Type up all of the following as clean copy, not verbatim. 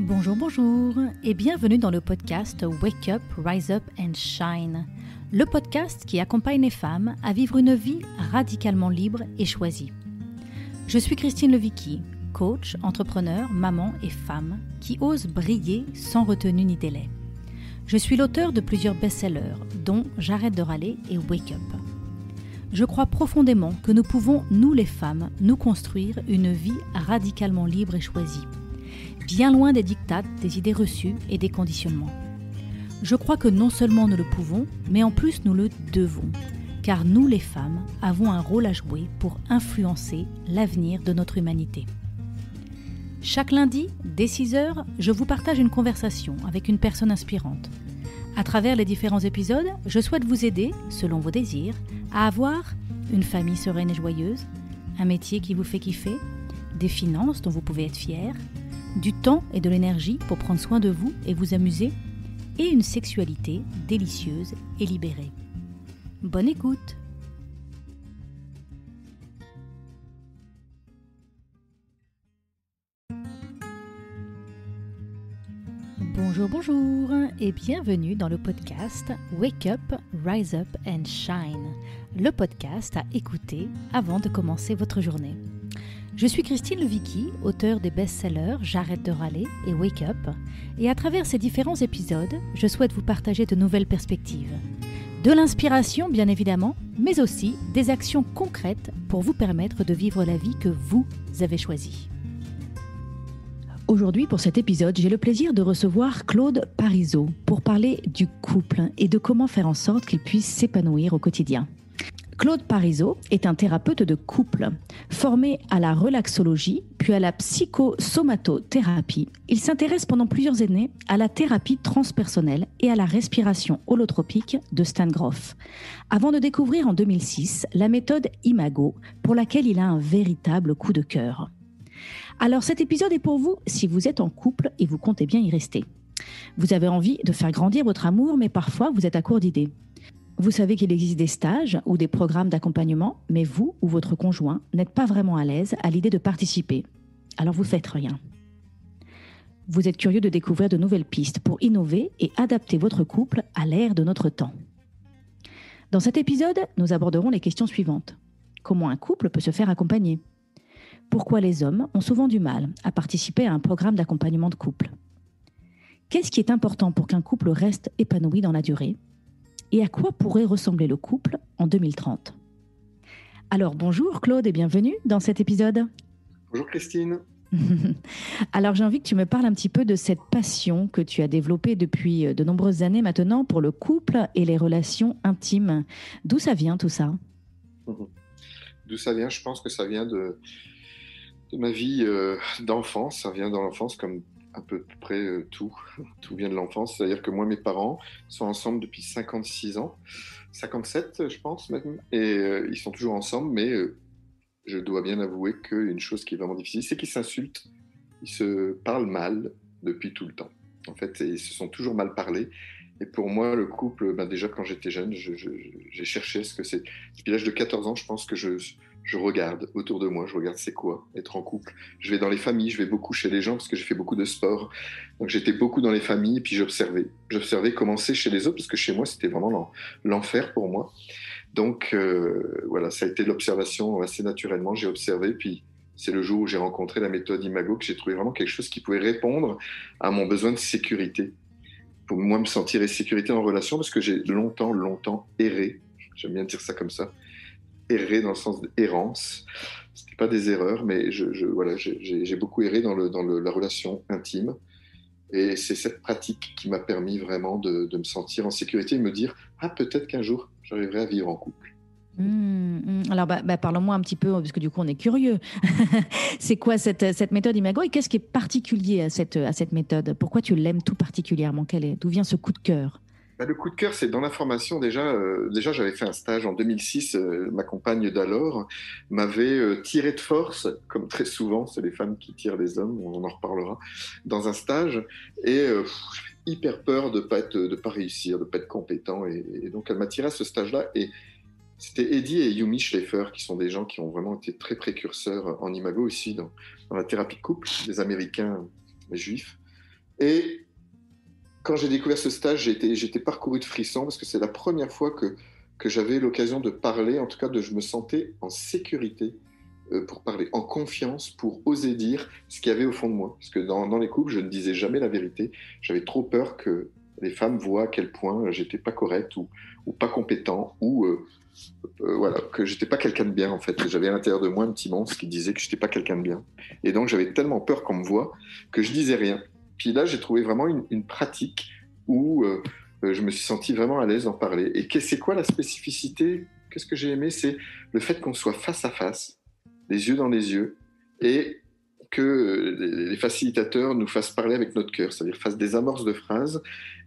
Bonjour, bonjour et bienvenue dans le podcast Wake Up, Rise Up and Shine, le podcast qui accompagne les femmes à vivre une vie radicalement libre et choisie. Je suis Christine Levicki, coach, entrepreneur, maman et femme qui ose briller sans retenue ni délai. Je suis l'auteur de plusieurs best-sellers, dont J'arrête de râler et Wake Up. Je crois profondément que nous pouvons, nous les femmes, nous construire une vie radicalement libre et choisie, bien loin des diktats, des idées reçues et des conditionnements. Je crois que non seulement nous le pouvons, mais en plus nous le devons, car nous les femmes avons un rôle à jouer pour influencer l'avenir de notre humanité. Chaque lundi, dès 6h, je vous partage une conversation avec une personne inspirante. À travers les différents épisodes, je souhaite vous aider, selon vos désirs, à avoir une famille sereine et joyeuse, un métier qui vous fait kiffer, des finances dont vous pouvez être fiers, du temps et de l'énergie pour prendre soin de vous et vous amuser, et une sexualité délicieuse et libérée. Bonne écoute! Bonjour, bonjour et bienvenue dans le podcast Wake Up, Rise Up and Shine, le podcast à écouter avant de commencer votre journée. Je suis Christine Levicki, auteure des best-sellers J'arrête de râler et Wake Up, et à travers ces différents épisodes, je souhaite vous partager de nouvelles perspectives. De l'inspiration bien évidemment, mais aussi des actions concrètes pour vous permettre de vivre la vie que vous avez choisie. Aujourd'hui, pour cet épisode, j'ai le plaisir de recevoir Claude Parizeau pour parler du couple et de comment faire en sorte qu'il puisse s'épanouir au quotidien. Claude Parizeau est un thérapeute de couple. Formé à la relaxologie, puis à la psychosomatothérapie, il s'intéresse pendant plusieurs années à la thérapie transpersonnelle et à la respiration holotropique de Stan Grof, avant de découvrir en 2006 la méthode Imago, pour laquelle il a un véritable coup de cœur. Alors cet épisode est pour vous si vous êtes en couple et vous comptez bien y rester. Vous avez envie de faire grandir votre amour, mais parfois vous êtes à court d'idées. Vous savez qu'il existe des stages ou des programmes d'accompagnement, mais vous ou votre conjoint n'êtes pas vraiment à l'aise à l'idée de participer. Alors vous faites rien. Vous êtes curieux de découvrir de nouvelles pistes pour innover et adapter votre couple à l'ère de notre temps. Dans cet épisode, nous aborderons les questions suivantes. Comment un couple peut se faire accompagner ? Pourquoi les hommes ont souvent du mal à participer à un programme d'accompagnement de couple ? Qu'est-ce qui est important pour qu'un couple reste épanoui dans la durée ? Et à quoi pourrait ressembler le couple en 2030 ? Alors bonjour Claude et bienvenue dans cet épisode. Bonjour Christine. Alors j'ai envie que tu me parles un petit peu de cette passion que tu as développée depuis de nombreuses années maintenant pour le couple et les relations intimes. D'où ça vient tout ça ? D'où ça vient ? Je pense que ça vient de ma vie d'enfance. Ça vient dans l'enfance comme à peu près tout. Tout vient de l'enfance. C'est-à-dire que moi, mes parents sont ensemble depuis 56 ans. 57, je pense même. Et ils sont toujours ensemble, mais je dois bien avouer qu'une chose qui est vraiment difficile, c'est qu'ils s'insultent. Ils se parlent mal depuis tout le temps. En fait, ils se sont toujours mal parlé. Et pour moi, le couple, déjà quand j'étais jeune, j'ai cherché ce que c'est. Depuis l'âge de 14 ans, je pense que je regarde autour de moi, je regarde c'est quoi être en couple. Je vais dans les familles, je vais beaucoup chez les gens parce que j'ai fait beaucoup de sport. Donc j'étais beaucoup dans les familles et puis j'observais. J'observais comment c'est chez les autres parce que chez moi, c'était vraiment l'enfer pour moi. Donc voilà, ça a été de l'observation assez naturellement. J'ai observé, puis c'est le jour où j'ai rencontré la méthode Imago que j'ai trouvé vraiment quelque chose qui pouvait répondre à mon besoin de sécurité. Pour moi, me sentir en sécurité en relation parce que j'ai longtemps erré. J'aime bien dire ça comme ça. Errer dans le sens d'errance. Ce n'est pas des erreurs, mais j'ai beaucoup erré dans la relation intime. Et c'est cette pratique qui m'a permis vraiment de me sentir en sécurité et me dire « Ah, peut-être qu'un jour, j'arriverai à vivre en couple ». Alors, parlons-moi un petit peu, parce que du coup, on est curieux. C'est quoi cette méthode Imago et qu'est-ce qui est particulier à cette méthode ? Pourquoi tu l'aimes tout particulièrement ? D'où vient ce coup de cœur ? Le coup de cœur, c'est dans la formation. Déjà, j'avais fait un stage en 2006. Ma compagne d'alors m'avait tiré de force, comme très souvent, c'est les femmes qui tirent les hommes, on en reparlera, dans un stage. Et j'avais hyper peur de pas réussir, de pas être compétent. Et donc, elle m'a tiré à ce stage-là. Et c'était Eddie et Yumi Schleifer, qui sont des gens qui ont vraiment été très précurseurs en Imago aussi, dans la thérapie de couple, des Américains, les Juifs. Et quand j'ai découvert ce stage, j'étais parcouru de frissons parce que c'est la première fois que j'avais l'occasion de parler, en tout cas, je me sentais en sécurité pour parler, en confiance, pour oser dire ce qu'il y avait au fond de moi. Parce que dans les couples, je ne disais jamais la vérité. J'avais trop peur que les femmes voient à quel point j'étais pas correct ou pas compétent ou voilà, que j'étais pas quelqu'un de bien en fait. J'avais à l'intérieur de moi un petit monstre qui disait que j'étais pas quelqu'un de bien. Et donc j'avais tellement peur qu'on me voit que je disais rien. Puis là, j'ai trouvé vraiment une pratique où je me suis senti vraiment à l'aise d'en parler. Et c'est quoi la spécificité? Qu'est-ce que j'ai aimé? C'est le fait qu'on soit face à face, les yeux dans les yeux, et que les facilitateurs nous fassent parler avec notre cœur, c'est-à-dire fassent des amorces de phrases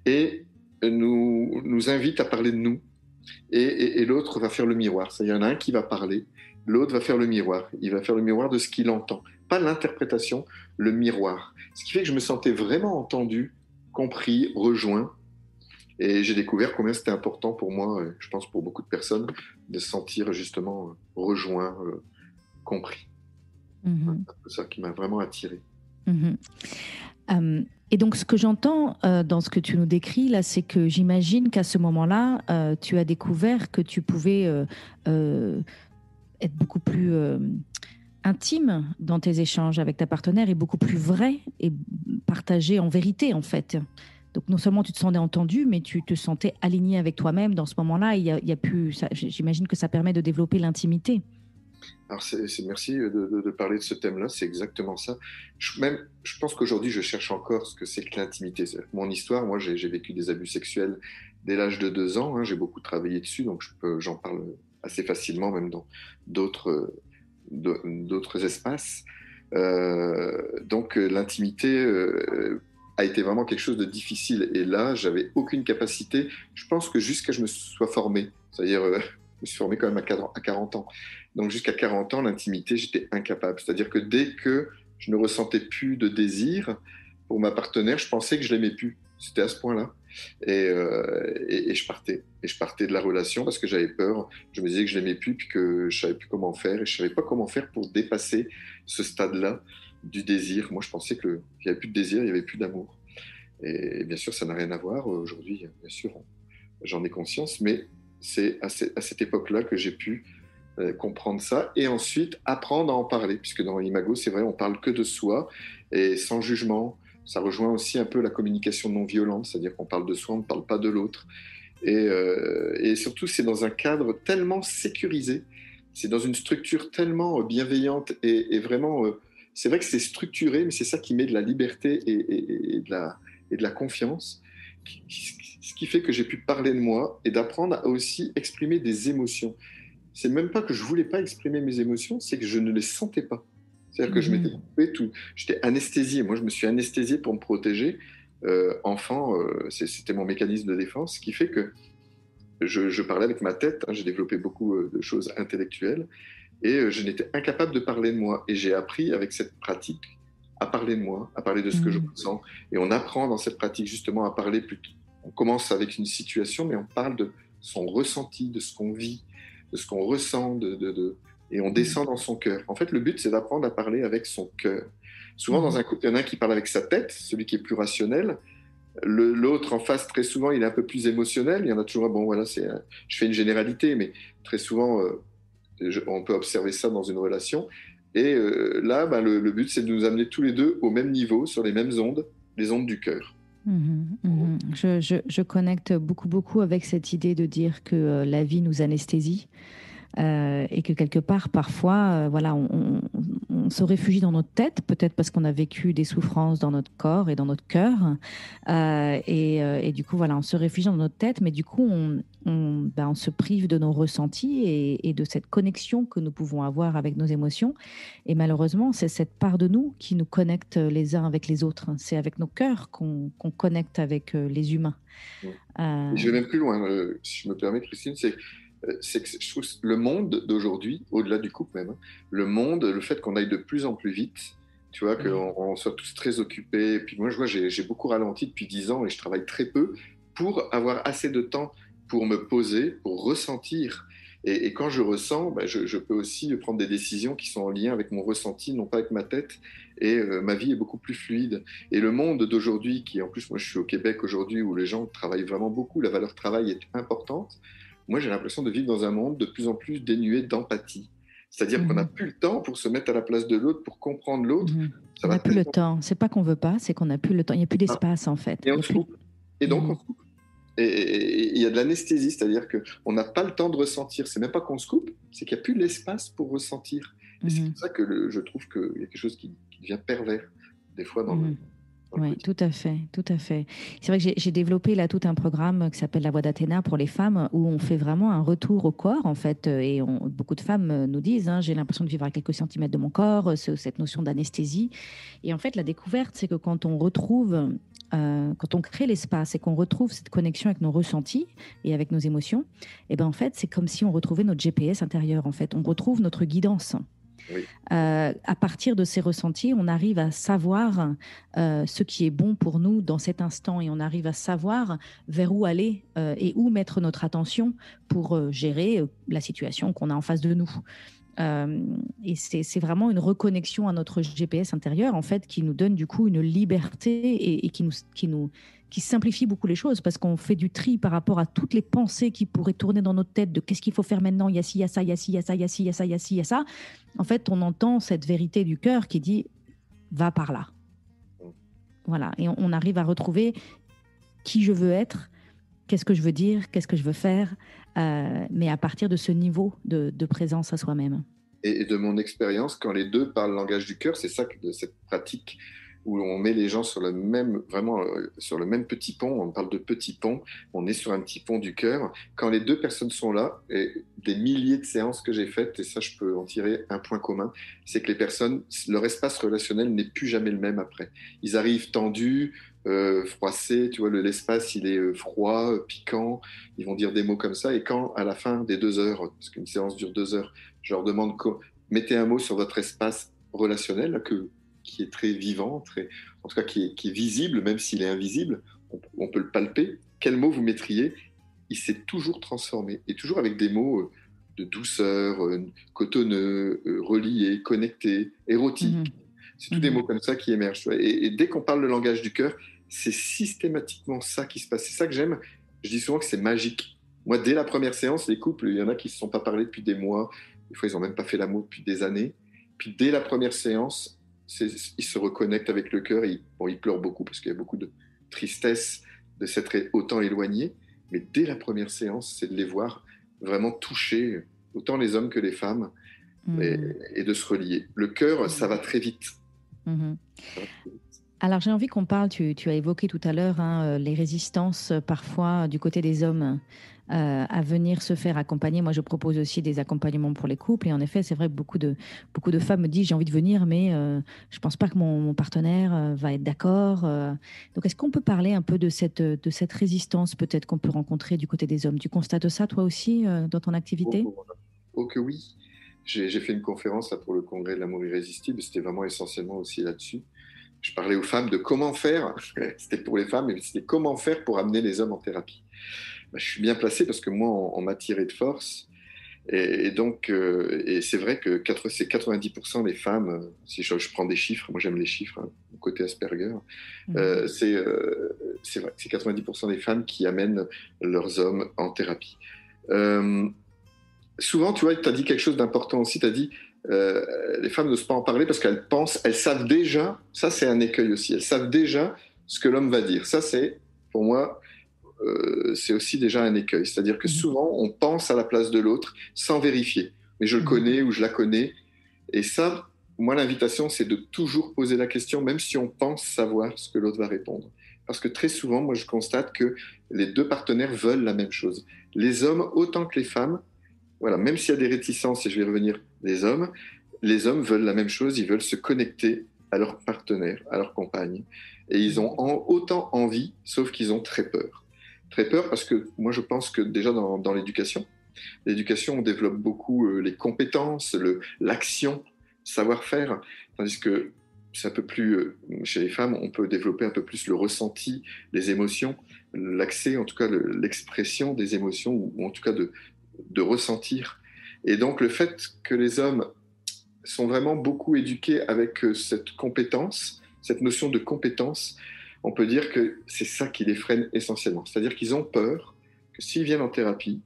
et nous invitent à parler de nous. Et l'autre va faire le miroir. Il y en a un qui va parler, l'autre va faire le miroir. Il va faire le miroir de ce qu'il entend. Pas l'interprétation, le miroir. Ce qui fait que je me sentais vraiment entendu, compris, rejoint. Et j'ai découvert combien c'était important pour moi, je pense pour beaucoup de personnes, de se sentir justement rejoint, compris. C'est ça qui m'a vraiment attiré. Et donc, ce que j'entends dans ce que tu nous décris, là, c'est que j'imagine qu'à ce moment-là, tu as découvert que tu pouvais être beaucoup plus intime dans tes échanges avec ta partenaire et beaucoup plus vrai et partagé en vérité, en fait. Donc, non seulement tu te sentais entendu, mais tu te sentais aligné avec toi-même dans ce moment-là. J'imagine que ça permet de développer l'intimité. Alors, merci de parler de ce thème-là, c'est exactement ça. Je pense qu'aujourd'hui, je cherche encore ce que c'est que l'intimité. Mon histoire, moi, j'ai vécu des abus sexuels dès l'âge de 2 ans. J'ai beaucoup travaillé dessus, donc j'en parle assez facilement, même dans d'autres espaces. Donc, l'intimité a été vraiment quelque chose de difficile. Et là, j'avais aucune capacité. Je pense que jusqu'à ce que je me sois formé, c'est-à-dire, je me suis formé quand même à 40 ans. Donc jusqu'à 40 ans, l'intimité, j'étais incapable. C'est-à-dire que dès que je ne ressentais plus de désir pour ma partenaire, je pensais que je l'aimais plus. C'était à ce point-là. Et je partais. Et je partais de la relation parce que j'avais peur. Je me disais que je l'aimais plus, puis que je savais plus comment faire. Et je savais pas comment faire pour dépasser ce stade-là du désir. Moi, je pensais qu'il n'y avait plus de désir, il n'y avait plus d'amour. Et bien sûr, ça n'a rien à voir. Aujourd'hui, bien sûr, j'en ai conscience. Mais c'est à cette époque-là que j'ai pu comprendre ça et ensuite apprendre à en parler, puisque dans Imago, c'est vrai, on parle que de soi et sans jugement. Ça rejoint aussi un peu la communication non violente, c'est-à-dire qu'on parle de soi, on ne parle pas de l'autre. Et surtout, c'est dans un cadre tellement sécurisé, c'est dans une structure tellement bienveillante et vraiment, c'est vrai que c'est structuré, mais c'est ça qui met de la liberté et de la confiance, ce qui fait que j'ai pu parler de moi et d'apprendre à aussi exprimer des émotions. C'est même pas que je voulais pas exprimer mes émotions, c'est que je ne les sentais pas. C'est-à-dire que je m'étais coupé tout. J'étais anesthésié. Moi, je me suis anesthésié pour me protéger. Enfant, c'était mon mécanisme de défense, ce qui fait que je parlais avec ma tête. J'ai développé beaucoup de choses intellectuelles et je n'étais incapable de parler de moi. Et j'ai appris avec cette pratique à parler de moi, à parler de ce que je ressens. Et on apprend dans cette pratique justement à parler plutôt. On commence avec une situation, mais on parle de son ressenti, de ce qu'on vit, de ce qu'on ressent, et on descend dans son cœur. En fait, le but, c'est d'apprendre à parler avec son cœur. Souvent, dans un couple, il y en a un qui parle avec sa tête, celui qui est plus rationnel. L'autre en face, très souvent, il est un peu plus émotionnel. Il y en a toujours, bon, voilà, je fais une généralité, mais très souvent, on peut observer ça dans une relation. Et là, le but, c'est de nous amener tous les deux au même niveau, sur les mêmes ondes, les ondes du cœur. Je connecte beaucoup avec cette idée de dire que la vie nous anesthésie et que quelque part, parfois, voilà, on se réfugie dans notre tête, peut-être parce qu'on a vécu des souffrances dans notre corps et dans notre cœur. Et du coup, voilà, on se réfugie dans notre tête, mais du coup, on se prive de nos ressentis et de cette connexion que nous pouvons avoir avec nos émotions. Et malheureusement, c'est cette part de nous qui nous connecte les uns avec les autres. C'est avec nos cœurs qu'on connecte avec les humains. Je vais même plus loin, si je me permets, Christine, c'est que je trouve le monde d'aujourd'hui, au-delà du couple même, le monde, le fait qu'on aille de plus en plus vite, tu vois, qu'on soit tous très occupés. Et puis moi, je vois, j'ai beaucoup ralenti depuis 10 ans et je travaille très peu pour avoir assez de temps pour me poser, pour ressentir Et quand je ressens, je peux aussi prendre des décisions qui sont en lien avec mon ressenti, non pas avec ma tête. Et ma vie est beaucoup plus fluide. Et le monde d'aujourd'hui, qui en plus, moi je suis au Québec aujourd'hui, où les gens travaillent vraiment beaucoup, la valeur travail est importante. Moi j'ai l'impression de vivre dans un monde de plus en plus dénué d'empathie. C'est-à-dire qu'on n'a Mhm. plus le temps pour se mettre à la place de l'autre, pour comprendre l'autre. Mhm. Ça On va n'a plus le tellement temps. C'est pas qu'on veut pas, c'est qu'on n'a plus le temps. Il n'y a plus vite. d'espace en fait. Et Il on y a se plus. coupe. Et donc on Mhm. se coupe. Et il y a de l'anesthésie, c'est-à-dire qu'on n'a pas le temps de ressentir. C'est même pas qu'on se coupe, c'est qu'il n'y a plus l'espace pour ressentir. Et c'est Mhm. pour ça que je trouve qu'il y a quelque chose qui devient pervers, des fois, Mhm. dans le Oui, quotidien. tout à fait, tout à fait. C'est vrai que j'ai développé là tout un programme qui s'appelle La Voix d'Athéna pour les femmes, où on fait vraiment un retour au corps, en fait. Et beaucoup de femmes nous disent, hein, j'ai l'impression de vivre à quelques centimètres de mon corps, cette notion d'anesthésie. Et en fait, la découverte, c'est que quand on retrouve, quand on crée l'espace et qu'on retrouve cette connexion avec nos ressentis et avec nos émotions, et ben en fait, c'est comme si on retrouvait notre GPS intérieur. En fait, on retrouve notre guidance. Oui. À partir de ces ressentis, on arrive à savoir ce qui est bon pour nous dans cet instant et on arrive à savoir vers où aller et où mettre notre attention pour gérer la situation qu'on a en face de nous. Euh, et c'est vraiment une reconnexion à notre GPS intérieur, en fait, qui nous donne du coup une liberté et qui simplifie beaucoup les choses parce qu'on fait du tri par rapport à toutes les pensées qui pourraient tourner dans notre tête de qu'est-ce qu'il faut faire maintenant, il y a ci, il y a ça, il y a ci, il y a ça, il y a ci, il y a ça, il y a ci, il y a ça. En fait, on entend cette vérité du cœur qui dit va par là. Voilà. Et on arrive à retrouver qui je veux être, qu'est-ce que je veux dire, qu'est-ce que je veux faire, mais à partir de ce niveau de présence à soi-même. Et de mon expérience, quand les deux parlent le langage du cœur, c'est ça, de cette pratique où on met les gens sur le même, vraiment, sur le même petit pont. On parle de petit pont. On est sur un petit pont du cœur. Quand les deux personnes sont là, et des milliers de séances que j'ai faites, et ça, je peux en tirer un point commun, c'est que les personnes, leur espace relationnel n'est plus jamais le même après. Ils arrivent tendus, froissés, tu vois, l'espace, il est froid, piquant. Ils vont dire des mots comme ça. Et quand, à la fin des 2 heures, parce qu'une séance dure 2 heures, je leur demande, mettez un mot sur votre espace relationnel, là, qui est très vivant, en tout cas qui est visible, même s'il est invisible, on peut le palper. Quel mot vous mettriez? Il s'est toujours transformé, et toujours avec des mots de douceur, cotonneux, reliés, connectés, érotiques. Mhm. C'est tous des Mhm. mots comme ça qui émergent. Et dès qu'on parle le langage du cœur, c'est systématiquement ça qui se passe. C'est ça que j'aime. Je dis souvent que c'est magique. Moi, dès la première séance, les couples, il y en a qui ne se sont pas parlé depuis des mois. Des fois, ils n'ont même pas fait l'amour depuis des années. Puis dès la première séance, ils se reconnectent avec le cœur. Ils pleurent beaucoup parce qu'il y a beaucoup de tristesse de s'être autant éloignés. Mais dès la première séance, c'est de les voir vraiment toucher, autant les hommes que les femmes, et, Mhm. et de se relier. Le cœur, ça Mhm. va très vite. Mhm. Ça va très vite. Alors j'ai envie qu'on parle, tu as évoqué tout à l'heure hein, les résistances parfois du côté des hommes à venir se faire accompagner. Moi je propose aussi des accompagnements pour les couples et en effet c'est vrai que beaucoup de femmes me disent j'ai envie de venir mais je pense pas que mon partenaire va être d'accord. Donc est-ce qu'on peut parler un peu de cette résistance peut-être qu'on peut rencontrer du côté des hommes? Tu constates ça toi aussi dans ton activité? Oh, oh que oui. J'ai fait une conférence là, pour le congrès de l'amour irrésistible. C'était vraiment essentiellement aussi là-dessus. Je parlais aux femmes de comment faire. C'était pour les femmes, mais c'était comment faire pour amener les hommes en thérapie. Je suis bien placé parce que moi, on m'a tiré de force. Et donc, et c'est vrai que c'est 90% des femmes, si je prends des chiffres, moi j'aime les chiffres, hein, côté Asperger, Mhm. euh, c'est c'est vrai, c'est 90% des femmes qui amènent leurs hommes en thérapie. Euh, Souvent, tu vois, tu as dit quelque chose d'important aussi, tu as dit les femmes n'osent pas en parler parce qu'elles pensent, elles savent déjà, ça c'est un écueil aussi, elles savent déjà ce que l'homme va dire. Ça c'est, pour moi, c'est aussi déjà un écueil. C'est-à-dire que Mhm. souvent, on pense à la place de l'autre sans vérifier. Mais je le Mhm. connais ou je la connais. Et ça, moi, l'invitation, c'est de toujours poser la question, même si on pense savoir ce que l'autre va répondre. Parce que très souvent, moi, je constate que les deux partenaires veulent la même chose. Les hommes, autant que les femmes, voilà, même s'il y a des réticences, et je vais revenir, les hommes veulent la même chose, ils veulent se connecter à leur partenaire, à leur compagne. Et ils ont autant envie, sauf qu'ils ont très peur. Très peur parce que moi, je pense que déjà dans l'éducation, on développe beaucoup les compétences, l'action, savoir-faire, tandis que c'est un peu plus, chez les femmes, on peut développer un peu plus le ressenti, les émotions, l'accès, en tout cas l'expression des émotions, ou en tout cas de ressentir. Et donc, le fait que les hommes sont vraiment beaucoup éduqués avec cette compétence, cette notion de compétence, on peut dire que c'est ça qui les freine essentiellement. C'est-à-dire qu'ils ont peur que s'ils viennent en thérapie,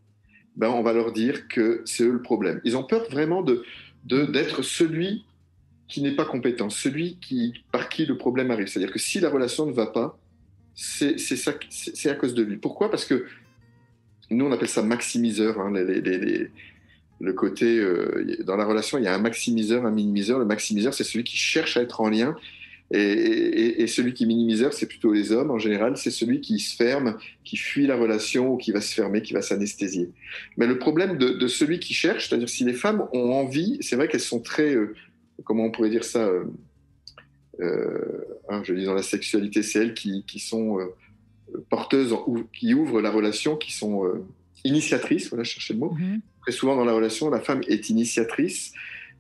ben on va leur dire que c'est eux le problème. Ils ont peur vraiment d'être celui qui n'est pas compétent, celui par qui le problème arrive. C'est-à-dire que si la relation ne va pas, c'est à cause de lui. Pourquoi ? Parce que nous, on appelle ça maximiseur. Hein, le côté, dans la relation, il y a un maximiseur, un minimiseur. Le maximiseur, c'est celui qui cherche à être en lien. Et celui qui est minimiseur, c'est plutôt les hommes en général. C'est celui qui se ferme, qui fuit la relation ou qui va se fermer, qui va s'anesthésier. Mais le problème de celui qui cherche, c'est-à-dire si les femmes ont envie, c'est vrai qu'elles sont très, comment on pourrait dire ça, je dis dans la sexualité, c'est elles qui sont porteuses, qui ouvrent la relation, qui sont initiatrices, voilà, chercher le mot. Mm-hmm. Très souvent dans la relation, la femme est initiatrice,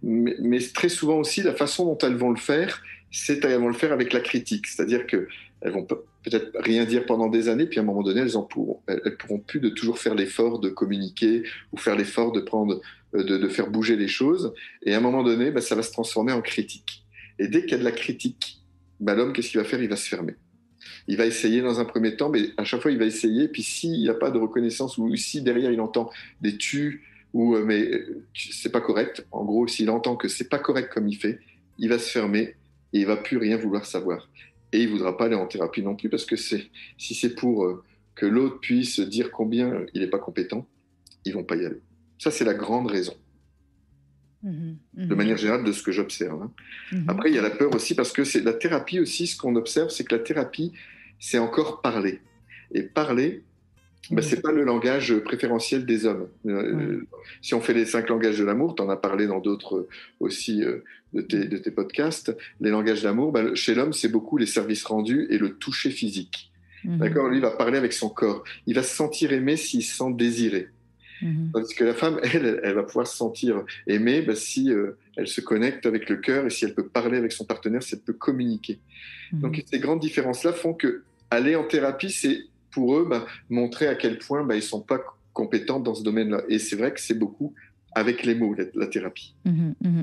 mais très souvent aussi, la façon dont elles vont le faire, c'est qu'elles vont le faire avec la critique. C'est-à-dire qu'elles vont peut-être rien dire pendant des années, puis à un moment donné, elles pourront plus de toujours faire l'effort de communiquer ou faire l'effort de faire bouger les choses. Et à un moment donné, ça va se transformer en critique. Et dès qu'il y a de la critique, l'homme, qu'est-ce qu'il va faire ? Il va se fermer. Il va essayer dans un premier temps, mais à chaque fois, il va essayer. Puis s'il n'y a pas de reconnaissance ou si derrière, il entend des tu ou mais c'est pas correct. En gros, s'il entend que c'est pas correct comme il fait, il va se fermer et il va plus rien vouloir savoir. Et il voudra pas aller en thérapie non plus parce que si c'est pour que l'autre puisse dire combien il n'est pas compétent, ils vont pas y aller. Ça, c'est la grande raison. De manière générale, de ce que j'observe. Hein. Après, il y a la peur aussi, parce que c'est la thérapie aussi, ce qu'on observe, c'est que la thérapie, c'est encore parler. Et parler, c'est pas le langage préférentiel des hommes. Si on fait les 5 langages de l'amour, tu en as parlé dans d'autres aussi de tes podcasts, les langages d'amour, chez l'homme, c'est beaucoup les services rendus et le toucher physique. D'accord ? Lui, il va parler avec son corps. Il va se sentir aimé s'il se sent désiré. Tandis que la femme, elle va pouvoir se sentir aimée si elle se connecte avec le cœur et si elle peut parler avec son partenaire, si elle peut communiquer. Donc ces grandes différences-là font que aller en thérapie, c'est pour eux montrer à quel point ils ne sont pas compétents dans ce domaine-là. Et c'est vrai que c'est beaucoup avec les mots, la thérapie.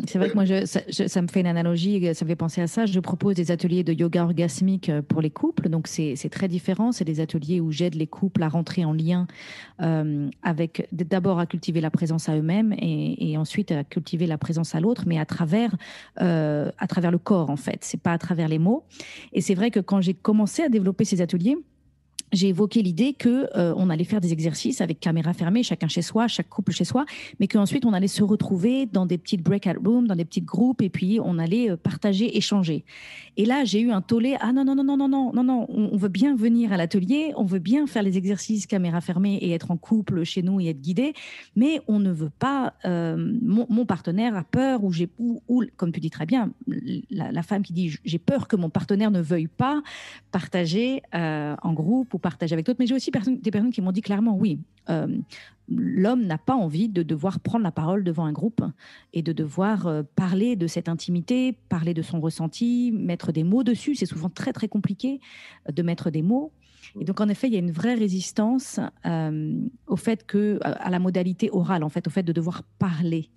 C'est vrai que moi, ça me fait une analogie, ça me fait penser à ça. Je propose des ateliers de yoga orgasmique pour les couples. Donc, c'est très différent. C'est des ateliers où j'aide les couples à rentrer en lien avec, d'abord à cultiver la présence à eux-mêmes et ensuite à cultiver la présence à l'autre, mais à travers le corps, en fait. C'est pas à travers les mots. Et c'est vrai que quand j'ai commencé à développer ces ateliers, j'ai évoqué l'idée qu'on allait faire des exercices avec caméra fermée, chacun chez soi, chaque couple chez soi, mais qu'ensuite on allait se retrouver dans des petites breakout rooms, dans des petits groupes, et puis on allait partager, échanger. Et là, j'ai eu un tollé. Ah non, on veut bien venir à l'atelier, on veut bien faire les exercices caméra fermée et être en couple chez nous et être guidé, mais on ne veut pas, mon partenaire a peur, ou comme tu dis très bien, la femme qui dit j'ai peur que mon partenaire ne veuille pas partager en groupe ou partager avec d'autres. Mais j'ai aussi des personnes qui m'ont dit clairement oui, l'homme n'a pas envie de devoir prendre la parole devant un groupe et de devoir parler de cette intimité, parler de son ressenti, mettre des mots dessus. C'est souvent très, très compliqué de mettre des mots. Et donc, en effet, il y a une vraie résistance au fait à la modalité orale, en fait, au fait de devoir parler.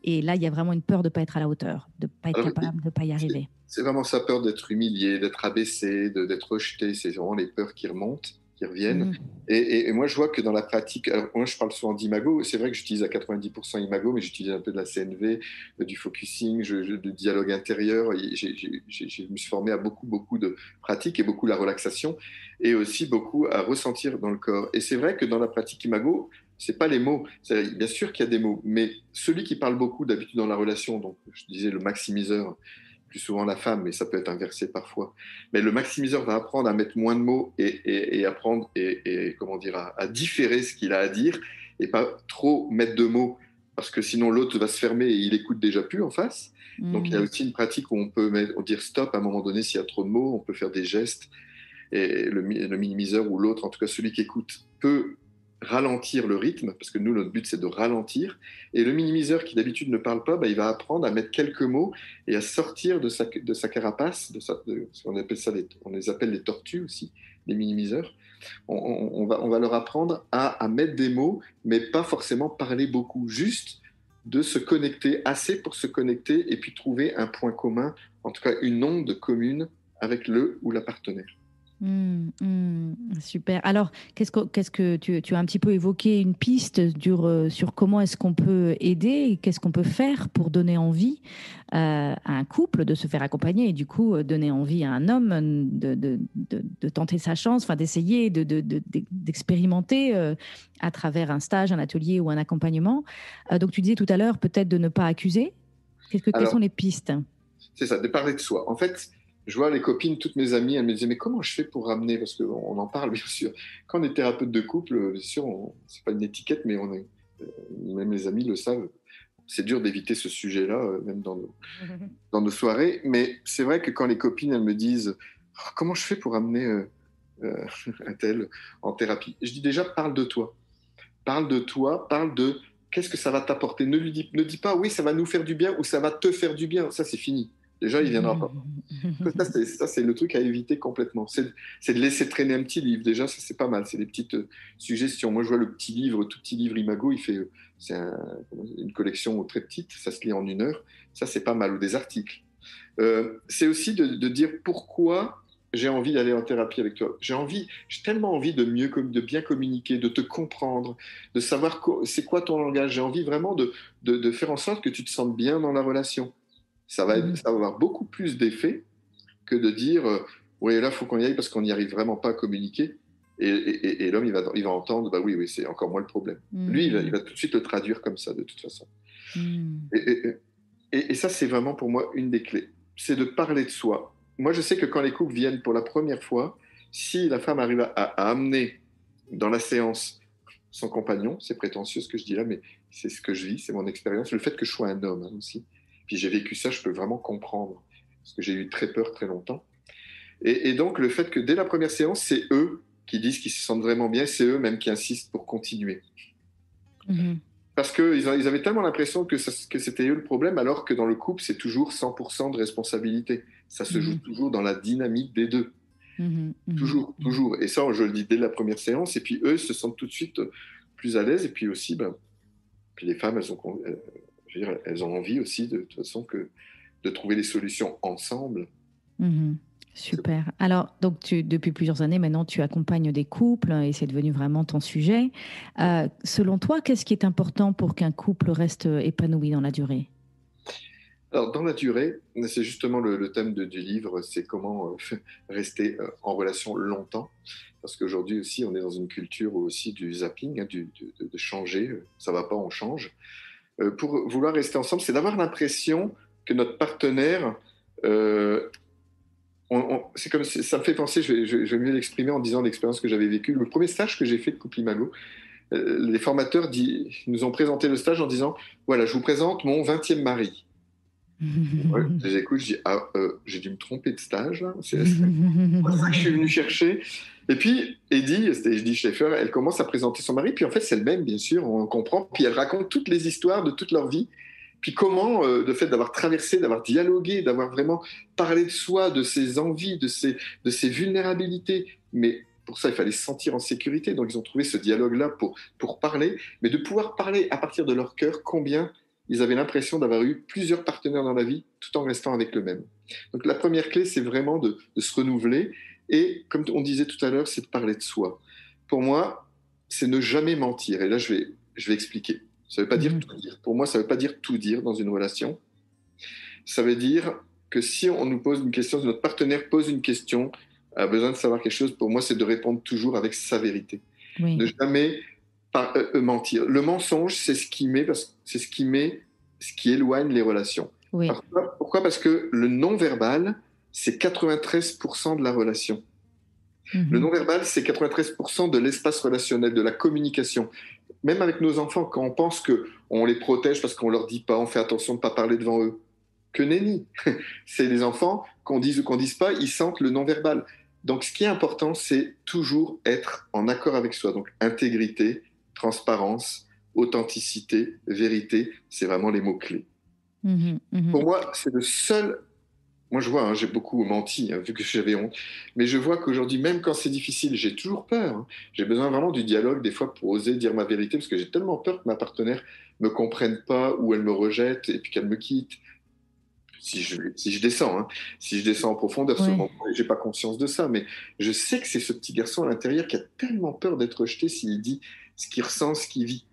Et là, il y a vraiment une peur de ne pas être à la hauteur, de ne pas être capable, de ne pas y arriver. C'est vraiment sa peur d'être humilié, d'être abaissé, d'être rejeté. C'est vraiment les peurs qui remontent, qui reviennent. Et moi, je vois que dans la pratique, alors moi, je parle souvent d'imago. C'est vrai que j'utilise à 90% imago, mais j'utilise un peu de la CNV, du focusing, du dialogue intérieur. Je me suis formé à beaucoup de pratiques et beaucoup la relaxation et aussi beaucoup à ressentir dans le corps. Et c'est vrai que dans la pratique imago, c'est pas les mots. Bien sûr qu'il y a des mots, mais celui qui parle beaucoup d'habitude dans la relation, donc je disais le maximiseur, plus souvent la femme, mais ça peut être inversé parfois. Mais le maximiseur va apprendre à mettre moins de mots et apprendre comment dire, à différer ce qu'il a à dire et pas trop mettre de mots parce que sinon l'autre va se fermer et il écoute déjà plus en face. Donc il y a aussi une pratique où on peut dire stop à un moment donné s'il y a trop de mots, on peut faire des gestes et le minimiseur ou l'autre, en tout cas celui qui écoute, peut ralentir le rythme, parce que nous, notre but, c'est de ralentir. Et le minimiseur, qui d'habitude ne parle pas, il va apprendre à mettre quelques mots et à sortir de sa carapace, on les appelle les tortues aussi, les minimiseurs. On va leur apprendre à mettre des mots, mais pas forcément parler beaucoup, juste de se connecter, assez pour se connecter et puis trouver un point commun, en tout cas une onde commune avec le ou la partenaire. Super. Alors, qu'est-ce que tu as un petit peu évoqué une piste sur comment est-ce qu'on peut aider et qu'est-ce qu'on peut faire pour donner envie à un couple de se faire accompagner et du coup donner envie à un homme de tenter sa chance, enfin d'essayer d'expérimenter à travers un stage, un atelier ou un accompagnement. Donc, tu disais tout à l'heure peut-être de ne pas accuser. Quelles sont les pistes? C'est ça, de parler de soi. En fait, je vois les copines, toutes mes amies, elles me disaient, mais comment je fais pour ramener, parce qu'on en parle bien sûr, quand on est thérapeute de couple, bien sûr, c'est pas une étiquette, mais même les amis le savent, c'est dur d'éviter ce sujet-là, même dans nos soirées, mais c'est vrai que quand les copines, elles me disent, oh, comment je fais pour amener un tel en thérapie, je dis déjà, parle de toi, parle de qu'est-ce que ça va t'apporter, ne dis pas, oui, ça va nous faire du bien, ou ça va te faire du bien, ça c'est fini. Déjà, il viendra pas. Ça, c'est le truc à éviter complètement. C'est de laisser traîner un petit livre. Déjà, ça, c'est pas mal. C'est des petites suggestions. Moi, je vois le petit livre, tout petit livre Imago, c'est une collection très petite. Ça se lit en 1 heure. Ça, c'est pas mal. Ou des articles. C'est aussi de dire pourquoi j'ai envie d'aller en thérapie avec toi. J'ai tellement envie de bien communiquer, de te comprendre, de savoir c'est quoi ton langage. J'ai envie vraiment de faire en sorte que tu te sentes bien dans la relation. Ça va avoir beaucoup plus d'effet que de dire oui, là, il faut qu'on y aille parce qu'on n'y arrive vraiment pas à communiquer. Et l'homme, il va entendre oui, c'est encore moi le problème. Lui, il va tout de suite le traduire comme ça, de toute façon. Et ça, c'est vraiment pour moi une des clés. C'est de parler de soi. Moi, je sais que quand les couples viennent pour la première fois, si la femme arrive à amener dans la séance son compagnon, c'est prétentieux ce que je dis là, mais c'est ce que je vis, c'est mon expérience, le fait que je sois un homme aussi. Puis j'ai vécu ça, je peux vraiment comprendre, parce que j'ai eu très peur très longtemps. Et donc, le fait que dès la première séance, c'est eux qui disent qu'ils se sentent vraiment bien, c'est eux même qui insistent pour continuer. Parce qu'ils avaient tellement l'impression que c'était eux le problème, alors que dans le couple, c'est toujours 100% de responsabilité. Ça se joue toujours dans la dynamique des deux. Toujours. Et ça, je le dis dès la première séance, et puis eux se sentent tout de suite plus à l'aise, et puis aussi, puis les femmes, elles ont envie aussi, de toute façon, de trouver des solutions ensemble. Super. Alors, donc, depuis plusieurs années maintenant, tu accompagnes des couples et c'est devenu vraiment ton sujet. Selon toi, qu'est-ce qui est important pour qu'un couple reste épanoui dans la durée? Alors, dans la durée, c'est justement le thème du livre, c'est comment rester en relation longtemps. Parce qu'aujourd'hui aussi, on est dans une culture aussi du zapping, de changer. Ça ne va pas, on change. Pour vouloir rester ensemble, c'est d'avoir l'impression que notre partenaire... c'est comme, ça me fait penser, je vais mieux l'exprimer en disant l'expérience que j'avais vécue. Le premier stage que j'ai fait de Couple Imago, les formateurs nous ont présenté le stage en disant « Voilà, je vous présente mon 20e mari ». Ouais, je les écoute, je dis j'ai dû me tromper de stage là. C'est pas ça que je suis venu chercher. Et puis Eddie Schaeffer, elle commence à présenter son mari, puis en fait c'est le même bien sûr, on comprend. Puis elle raconte toutes les histoires de toute leur vie. Puis comment le fait d'avoir traversé, d'avoir dialogué, d'avoir vraiment parlé de soi, de ses envies, de ses vulnérabilités. Mais pour ça il fallait se sentir en sécurité. Donc ils ont trouvé ce dialogue là pour parler, mais de pouvoir parler à partir de leur cœur. Combien ils avaient l'impression d'avoir eu plusieurs partenaires dans la vie, tout en restant avec le même. Donc la première clé, c'est vraiment de se renouveler. Et comme on disait tout à l'heure, c'est de parler de soi. Pour moi, c'est ne jamais mentir. Et là, je vais expliquer. Ça ne veut pas dire tout dire. Pour moi, ça ne veut pas dire tout dire dans une relation. Ça veut dire que si on nous pose une question, si notre partenaire pose une question, a besoin de savoir quelque chose, pour moi, c'est de répondre toujours avec sa vérité. Oui. Ne jamais mentir. Le mensonge, c'est ce qui éloigne les relations. Oui. Pourquoi? Parce que le non-verbal, c'est 93% de la relation. Le non-verbal, c'est 93% de l'espace relationnel, de la communication. Même avec nos enfants, quand on pense qu'on les protège parce qu'on ne leur dit pas, on fait attention de ne pas parler devant eux. Que nenni. C'est les enfants, qu'on dise ou qu'on ne dise pas, ils sentent le non-verbal. Donc, ce qui est important, c'est toujours être en accord avec soi. Donc, intégrité, transparence, authenticité, vérité, c'est vraiment les mots-clés. Mhm. Pour moi, c'est le seul. Moi, je vois, hein, j'ai beaucoup menti, hein, vu que j'avais honte. Mais je vois qu'aujourd'hui, même quand c'est difficile, j'ai toujours peur, hein. J'ai besoin vraiment du dialogue, des fois, pour oser dire ma vérité, parce que j'ai tellement peur que ma partenaire me comprenne pas ou elle me rejette et puis qu'elle me quitte. Si je descends, hein, si je descends en profondeur sur Ouais. mon point, j'ai pas conscience de ça, mais je sais que c'est ce petit garçon à l'intérieur qui a tellement peur d'être rejeté s'il dit ce qu'il ressent, ce qu'il vit.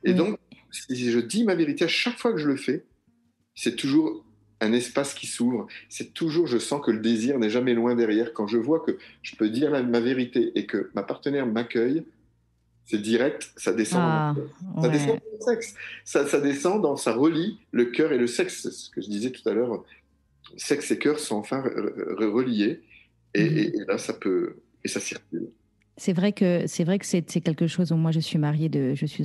Et Oui. donc, si je dis ma vérité à chaque fois que je le fais, c'est toujours un espace qui s'ouvre. C'est toujours, je sens que le désir n'est jamais loin derrière. Quand je vois que je peux dire ma vérité et que ma partenaire m'accueille, c'est direct, ça descend dans mon Ah, sexe. Ça descend ouais. dans mon sexe. Ça descend dans, ça relie le cœur et le sexe. C'est ce que je disais tout à l'heure. Sexe et cœur sont enfin reliés. Mhm. Et là, ça peut, et ça circule. C'est vrai que c'est quelque chose où moi je suis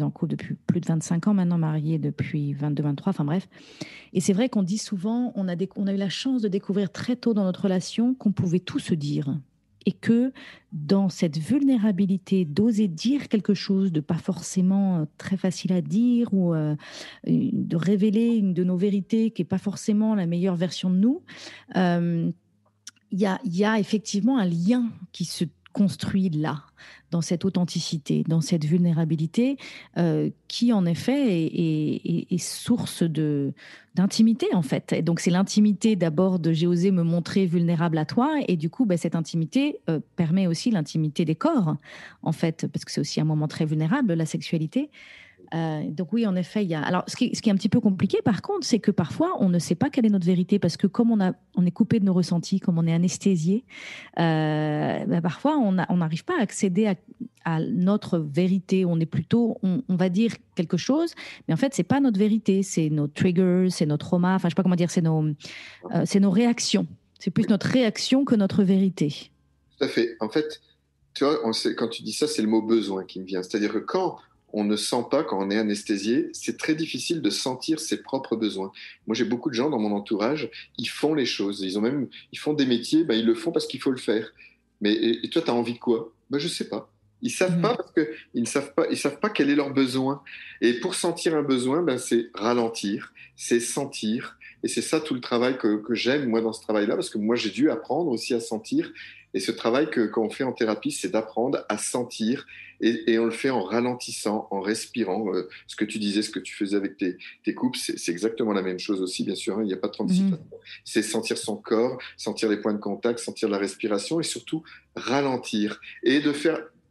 en couple depuis plus de 25 ans maintenant, mariée depuis 22, 23, enfin bref. Et c'est vrai qu'on dit souvent, on a eu la chance de découvrir très tôt dans notre relation qu'on pouvait tout se dire. Et que dans cette vulnérabilité d'oser dire quelque chose de pas forcément très facile à dire ou de révéler une de nos vérités qui est pas forcément la meilleure version de nous, euh, il y a effectivement un lien qui se construit là, dans cette authenticité, dans cette vulnérabilité, qui en effet est source d'intimité en fait. Et donc c'est l'intimité d'abord de j'ai osé me montrer vulnérable à toi, et du coup cette intimité permet aussi l'intimité des corps en fait, parce que c'est aussi un moment très vulnérable, la sexualité. Donc oui, en effet, il y a. Alors, ce qui est un petit peu compliqué, par contre, c'est que parfois, on ne sait pas quelle est notre vérité parce que comme on est coupé de nos ressentis, comme on est anesthésié, parfois, on n'arrive pas à accéder à notre vérité. On est plutôt, on va dire quelque chose, mais en fait, c'est pas notre vérité, c'est nos triggers, c'est nos traumas. Enfin, je sais pas comment dire, c'est nos réactions. C'est plus notre réaction que notre vérité. Tout à fait. En fait, tu vois, quand tu dis ça, c'est le mot besoin qui me vient. C'est-à-dire que quand on ne sent pas, quand on est anesthésié, c'est très difficile de sentir ses propres besoins. Moi, j'ai beaucoup de gens dans mon entourage, ils font les choses. Ils font des métiers, ben, ils le font parce qu'il faut le faire. Mais et toi, tu as envie de quoi? Ben, je sais pas. Ils savent Mhm. pas parce que ils savent pas quel est leur besoin. Et pour sentir un besoin, ben, c'est ralentir, c'est sentir. Et c'est ça tout le travail que j'aime, moi, dans ce travail-là, parce que moi, j'ai dû apprendre aussi à sentir. Et ce travail qu'on fait en thérapie, c'est d'apprendre à sentir et on le fait en ralentissant, en respirant. Ce que tu disais, ce que tu faisais avec tes couples, c'est exactement la même chose aussi, bien sûr, hein, il n'y a pas de 36 Mhm. façons. C'est sentir son corps, sentir les points de contact, sentir la respiration et surtout ralentir et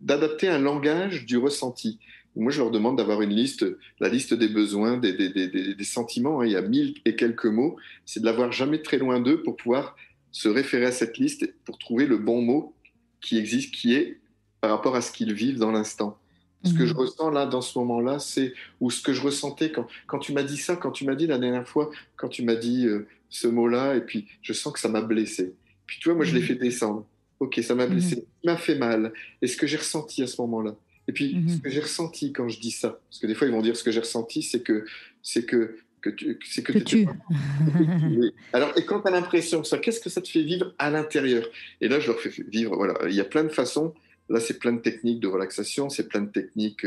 d'adapter un langage du ressenti. Moi, je leur demande d'avoir une liste, la liste des besoins, des sentiments, hein, il y a 1000 et quelques mots. C'est de l'avoir jamais très loin d'eux pour pouvoir se référer à cette liste pour trouver le bon mot qui existe, qui est par rapport à ce qu'ils vivent dans l'instant. Ce que je Mhm. ressens là, dans ce moment-là, ou ce que je ressentais quand tu m'as dit ça, quand tu m'as dit la dernière fois, quand tu m'as dit ce mot-là, et puis je sens que ça m'a blessé. Puis tu vois, moi, je l'ai Mhm. fait descendre. Ok, ça m'a Mhm. blessé, ça m'a fait mal. Et ce que j'ai ressenti à ce moment-là. Et puis, ce Mhm. que j'ai ressenti quand je dis ça, parce que des fois, ils vont dire ce que j'ai ressenti, c'est que Que tu étais tu. pas. Alors, et quand tu as l'impression que ça, qu'est-ce que ça te fait vivre à l'intérieur? Et là, je leur fais vivre, voilà, il y a plein de façons. Là, c'est plein de techniques de relaxation, c'est plein de techniques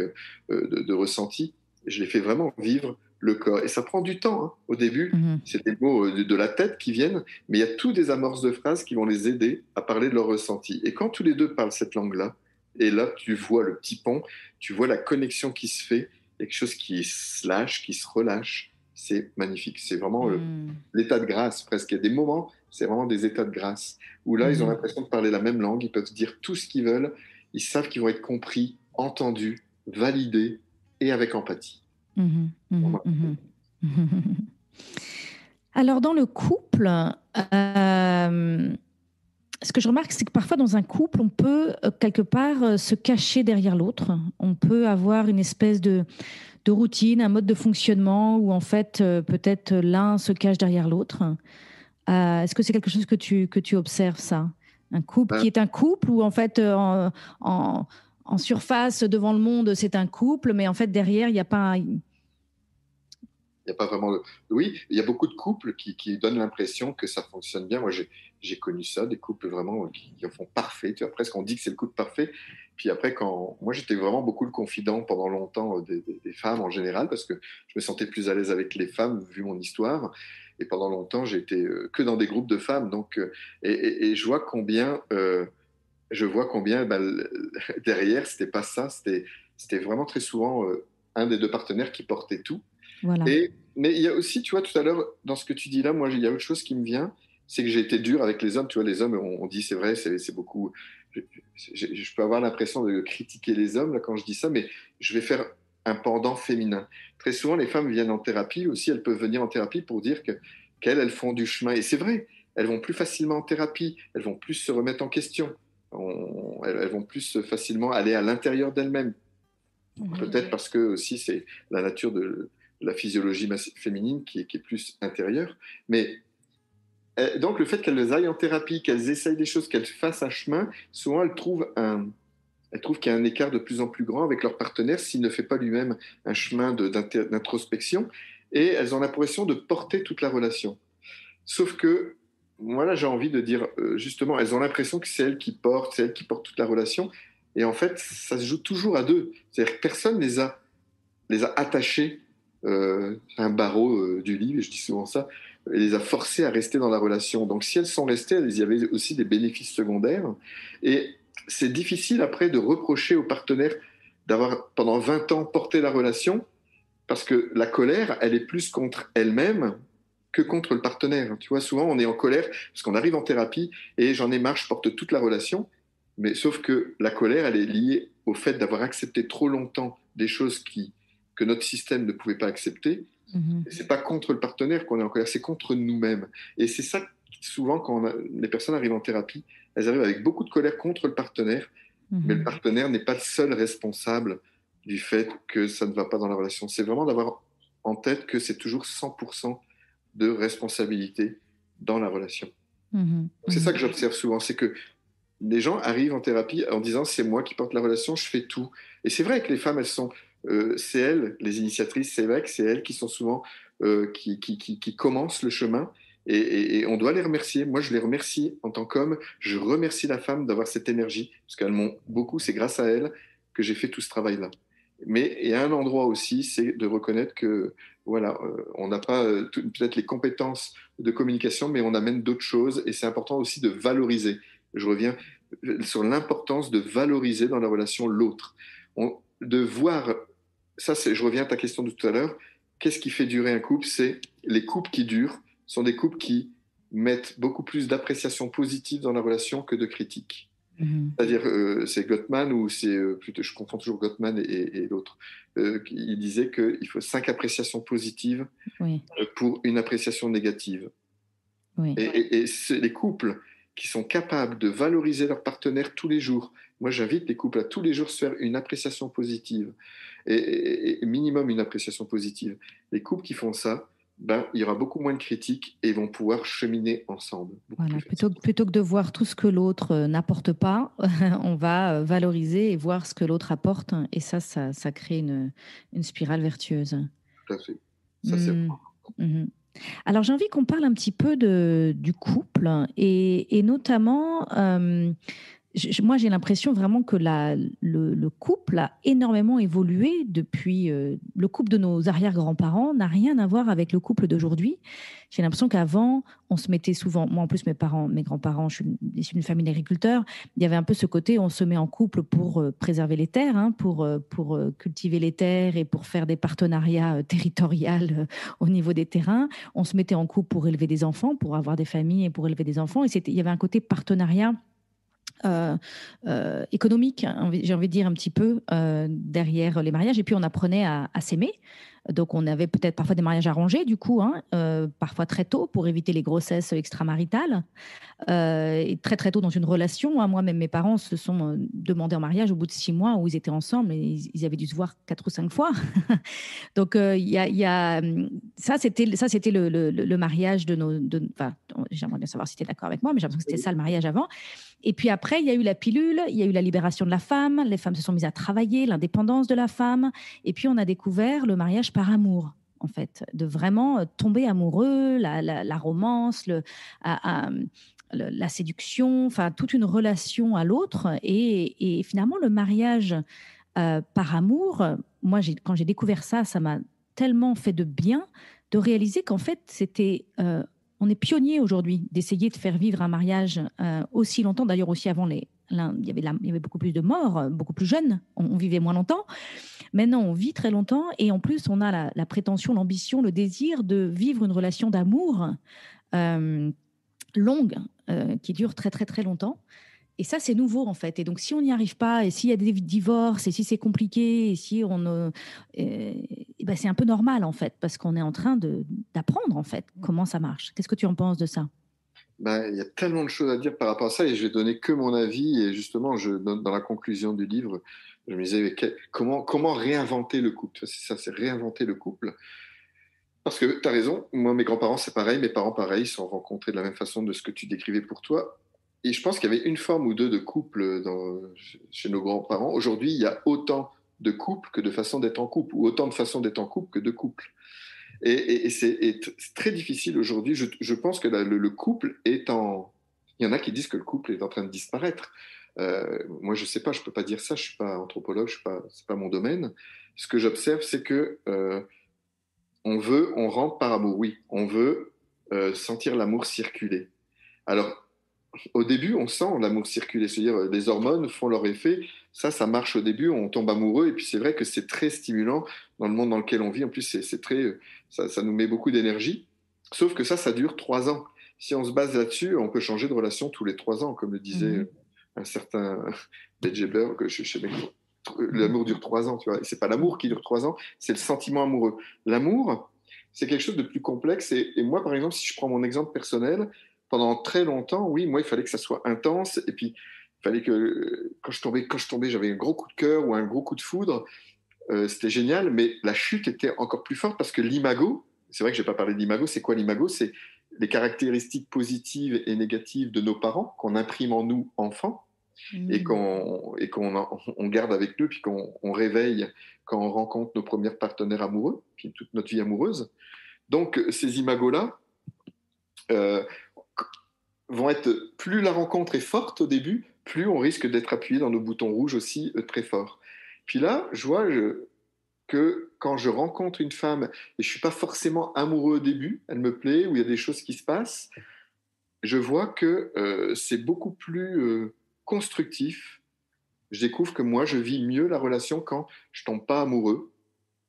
de ressenti. Je les fais vraiment vivre le corps. Et ça prend du temps, hein. Au début, Mhm. c'est des mots de la tête qui viennent, mais il y a tout des amorces de phrases qui vont les aider à parler de leur ressenti. Et quand tous les deux parlent cette langue-là, et là, tu vois le petit pont, tu vois la connexion qui se fait, quelque chose qui se lâche, qui se relâche. C'est magnifique. C'est vraiment Mhm. l'état de grâce, presque. Il y a des moments, c'est vraiment des états de grâce, où là, ils ont Mhm. l'impression de parler la même langue, ils peuvent dire tout ce qu'ils veulent, ils savent qu'ils vont être compris, entendus, validés, et avec empathie. Mhm. Mhm. Vraiment. Mhm. Mhm. Alors, dans le couple, ce que je remarque, c'est que parfois dans un couple, on peut quelque part se cacher derrière l'autre. On peut avoir une espèce de routine, un mode de fonctionnement où en fait, peut-être l'un se cache derrière l'autre. Est-ce que c'est quelque chose que tu observes, ça? Un couple Ben, qui est un couple ou en fait, en, en surface, devant le monde, c'est un couple, mais en fait, derrière, il n'y a pas. il Il y a pas vraiment. Oui, il y a beaucoup de couples qui donnent l'impression que ça fonctionne bien. Moi, j'ai connu ça, des couples vraiment qui en font parfait. Tu vois, presque on dit que c'est le couple parfait. Puis après, moi, j'étais vraiment beaucoup le confident pendant longtemps des femmes en général, parce que je me sentais plus à l'aise avec les femmes vu mon histoire. Et pendant longtemps, j'ai été que dans des groupes de femmes. Donc, et je vois combien derrière, c'était pas ça. C'était vraiment très souvent un des deux partenaires qui portait tout. Voilà. Mais il y a aussi, tu vois, tout à l'heure, dans ce que tu dis là, moi, il y a autre chose qui me vient, c'est que j'ai été dur avec les hommes. Tu vois, les hommes, on dit, c'est vrai, c'est beaucoup. Je, je peux avoir l'impression de critiquer les hommes là, quand je dis ça, mais je vais faire un pendant féminin. Très souvent, les femmes viennent en thérapie aussi, elles peuvent venir en thérapie pour dire qu'elles font du chemin. Et c'est vrai, elles vont plus facilement en thérapie, elles vont plus se remettre en question, elles vont plus facilement aller à l'intérieur d'elles-mêmes. Peut-être parce que aussi c'est la nature de la physiologie féminine qui est plus intérieure. Mais donc le fait qu'elles aillent en thérapie, qu'elles essayent des choses, qu'elles fassent un chemin, souvent elles trouvent qu'il y a un écart de plus en plus grand avec leur partenaire s'il ne fait pas lui-même un chemin d'introspection. Et elles ont l'impression de porter toute la relation. Sauf que, moi là j'ai envie de dire, justement, elles ont l'impression que c'est elles qui portent toute la relation. Et en fait, ça se joue toujours à deux. C'est-à-dire que personne les a attachés à un barreau du lit, et je dis souvent ça, et les a forcés à rester dans la relation. Donc si elles sont restées, il y avait aussi des bénéfices secondaires. Et c'est difficile après de reprocher au partenaire d'avoir pendant 20 ans porté la relation, parce que la colère, elle est plus contre elle-même que contre le partenaire. Tu vois, souvent on est en colère parce qu'on arrive en thérapie et j'en ai marre, je porte toute la relation. Mais sauf que la colère, elle est liée au fait d'avoir accepté trop longtemps des choses que notre système ne pouvait pas accepter. Mhm. Et c'est pas contre le partenaire qu'on est en colère, c'est contre nous-mêmes. Et c'est ça, souvent, les personnes arrivent en thérapie, elles arrivent avec beaucoup de colère contre le partenaire, mais le Mhm. partenaire n'est pas le seul responsable du fait que ça ne va pas dans la relation. C'est vraiment d'avoir en tête que c'est toujours 100% de responsabilité dans la relation. Mhm. C'est ça Mhm. que j'observe souvent, c'est que les gens arrivent en thérapie en disant c'est moi qui porte la relation, je fais tout. Et c'est vrai que les femmes, c'est elles, les initiatrices, c'est vrai que c'est elles qui sont souvent qui commencent le chemin. Et on doit les remercier. Moi, je les remercie en tant qu'homme. Je remercie la femme d'avoir cette énergie, parce qu'elles m'ont beaucoup. C'est grâce à elles que j'ai fait tout ce travail-là. Mais il y a un endroit aussi, c'est de reconnaître que voilà, on n'a pas peut-être les compétences de communication, mais on amène d'autres choses. Et c'est important aussi de valoriser. Je reviens sur l'importance de valoriser dans la relation l'autre. De voir, je reviens à ta question de tout à l'heure, qu'est-ce qui fait durer un couple? C'est les couples qui durent, sont des couples qui mettent beaucoup plus d'appréciation positive dans la relation que de critique. Mhm. C'est-à-dire, c'est Gottman ou c'est plutôt, je confonds toujours Gottman et l'autre. Il disait qu'il faut 5 appréciations positives Oui, pour une appréciation négative. oui. Et c'est les couples qui sont capables de valoriser leur partenaire tous les jours. Moi, j'invite les couples à tous les jours se faire une appréciation positive, et minimum une appréciation positive. Les couples qui font ça, ben, il y aura beaucoup moins de critiques et ils vont pouvoir cheminer ensemble beaucoup Voilà, plus facilement. plutôt que de voir tout ce que l'autre n'apporte pas, on va valoriser et voir ce que l'autre apporte. Et ça crée une spirale vertueuse. Tout à fait. Ça, c'est Mhm. Mhm. Alors, j'ai envie qu'on parle un petit peu du couple et notamment, moi, j'ai l'impression vraiment que le couple a énormément évolué depuis. Le couple de nos arrière-grands-parents n'a rien à voir avec le couple d'aujourd'hui. J'ai l'impression qu'avant, on se mettait souvent. Moi, en plus, mes grands-parents, je suis issue d'une famille d'agriculteurs. Il y avait un peu ce côté, on se met en couple pour préserver les terres, hein, pour cultiver les terres et pour faire des partenariats territoriaux au niveau des terrains. On se mettait en couple pour élever des enfants, pour avoir des familles et pour élever des enfants. Et il y avait un côté partenariat économique, j'ai envie de dire un petit peu, derrière les mariages. Et puis on apprenait à s'aimer. Donc on avait peut-être parfois des mariages arrangés, du coup, hein, parfois très tôt pour éviter les grossesses extramaritales. Et très très tôt dans une relation, hein. Moi, même mes parents se sont demandés en mariage au bout de 6 mois où ils étaient ensemble et ils avaient dû se voir 4 ou 5 fois. Donc ça, c'était le mariage de nos. Enfin, j'aimerais bien savoir si tu es d'accord avec moi, mais j'ai l'impression que c'était ça le mariage avant. Et puis après, il y a eu la pilule, il y a eu la libération de la femme, les femmes se sont mises à travailler, l'indépendance de la femme, et puis on a découvert le mariage par amour. en fait, de vraiment tomber amoureux, la romance, la séduction, enfin toute une relation à l'autre. Et finalement, le mariage par amour, moi, quand j'ai découvert ça, ça m'a tellement fait de bien de réaliser qu'en fait, on est pionnier aujourd'hui d'essayer de faire vivre un mariage aussi longtemps. D'ailleurs, aussi avant, il y avait beaucoup plus de morts, beaucoup plus jeunes, on vivait moins longtemps. Maintenant, on vit très longtemps et en plus, on a la prétention, l'ambition, le désir de vivre une relation d'amour euh, longue, qui dure très, très, très longtemps. Et ça, c'est nouveau, en fait. Et donc, si on n'y arrive pas, et s'il y a des divorces, et si c'est compliqué, et si et ben, c'est un peu normal, en fait, parce qu'on est en train d'apprendre, en fait, comment ça marche. Qu'est-ce que tu en penses de ça? Ben, il y a tellement de choses à dire par rapport à ça et je vais donner que mon avis. Et justement, dans la conclusion du livre, je me disais comment réinventer le couple. C'est ça, c'est réinventer le couple. Parce que tu as raison, moi, mes grands-parents, c'est pareil, mes parents, pareil, ils se sont rencontrés de la même façon de ce que tu décrivais pour toi. Et je pense qu'il y avait une forme ou deux de couple chez nos grands-parents. Aujourd'hui, il y a autant de couples que de façons d'être en couple, ou autant de façons d'être en couple que de couples. Et c'est très difficile aujourd'hui. Je pense que le couple est en... Il y en a qui disent que le couple est en train de disparaître. Moi, je ne sais pas, je ne peux pas dire ça, je ne suis pas anthropologue, ce n'est pas mon domaine. Ce que j'observe, c'est que on rentre par amour, oui, on veut sentir l'amour circuler. Alors, au début, on sent l'amour circuler, c'est-à-dire les hormones font leur effet. Ça marche au début, on tombe amoureux, et puis c'est vrai que c'est très stimulant dans le monde dans lequel on vit. En plus, c'est très, ça nous met beaucoup d'énergie. Sauf que ça dure 3 ans. Si on se base là-dessus, on peut changer de relation tous les 3 ans, comme le disait Mhm. un certain Bedjeber, que je sais l'amour dure 3 ans, tu vois. Et c'est pas l'amour qui dure 3 ans, c'est le sentiment amoureux. L'amour, c'est quelque chose de plus complexe. Et moi, par exemple, si je prends mon exemple personnel, pendant très longtemps, oui, moi, il fallait que ça soit intense. Et puis, il fallait que quand je tombais, j'avais un gros coup de cœur ou un gros coup de foudre. C'était génial, mais la chute était encore plus forte parce que l'imago, c'est vrai que je n'ai pas parlé d'imago, c'est quoi l'imago? C'est les caractéristiques positives et négatives de nos parents qu'on imprime en nous, enfants, et Mhm. qu'on garde avec nous, puis qu'on réveille quand on rencontre nos premiers partenaires amoureux, puis toute notre vie amoureuse. Donc, ces imagos-là, euh, vont être, plus la rencontre est forte au début, plus on risque d'être appuyé dans nos boutons rouges aussi très fort. Puis là, je vois que quand je rencontre une femme et je suis pas forcément amoureux au début, elle me plaît, ou il y a des choses qui se passent, je vois que c'est beaucoup plus constructif. Je découvre que moi, je vis mieux la relation quand je tombe pas amoureux,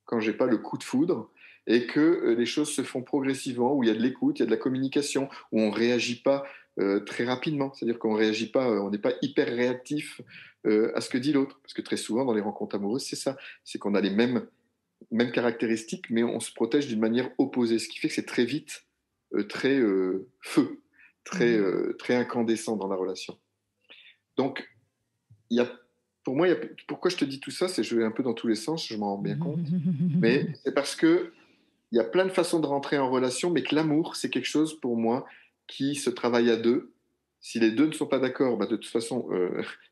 quand j'ai pas le coup de foudre, et que les choses se font progressivement, où il y a de l'écoute, il y a de la communication, où on réagit pas très rapidement. C'est-à-dire qu'on réagit pas, on n'est pas hyper réactif à ce que dit l'autre. Parce que très souvent, dans les rencontres amoureuses, c'est ça. C'est qu'on a les mêmes caractéristiques, mais on se protège d'une manière opposée. Ce qui fait que c'est très vite très feu, Mhm. très incandescent dans la relation. Donc, il y a, pour moi, pourquoi je te dis tout ça, c'est que je vais un peu dans tous les sens, je m'en rends bien compte. Mais c'est parce que il y a plein de façons de rentrer en relation, mais que l'amour, c'est quelque chose pour moi qui se travaille à deux. Si les deux ne sont pas d'accord, bah de toute façon,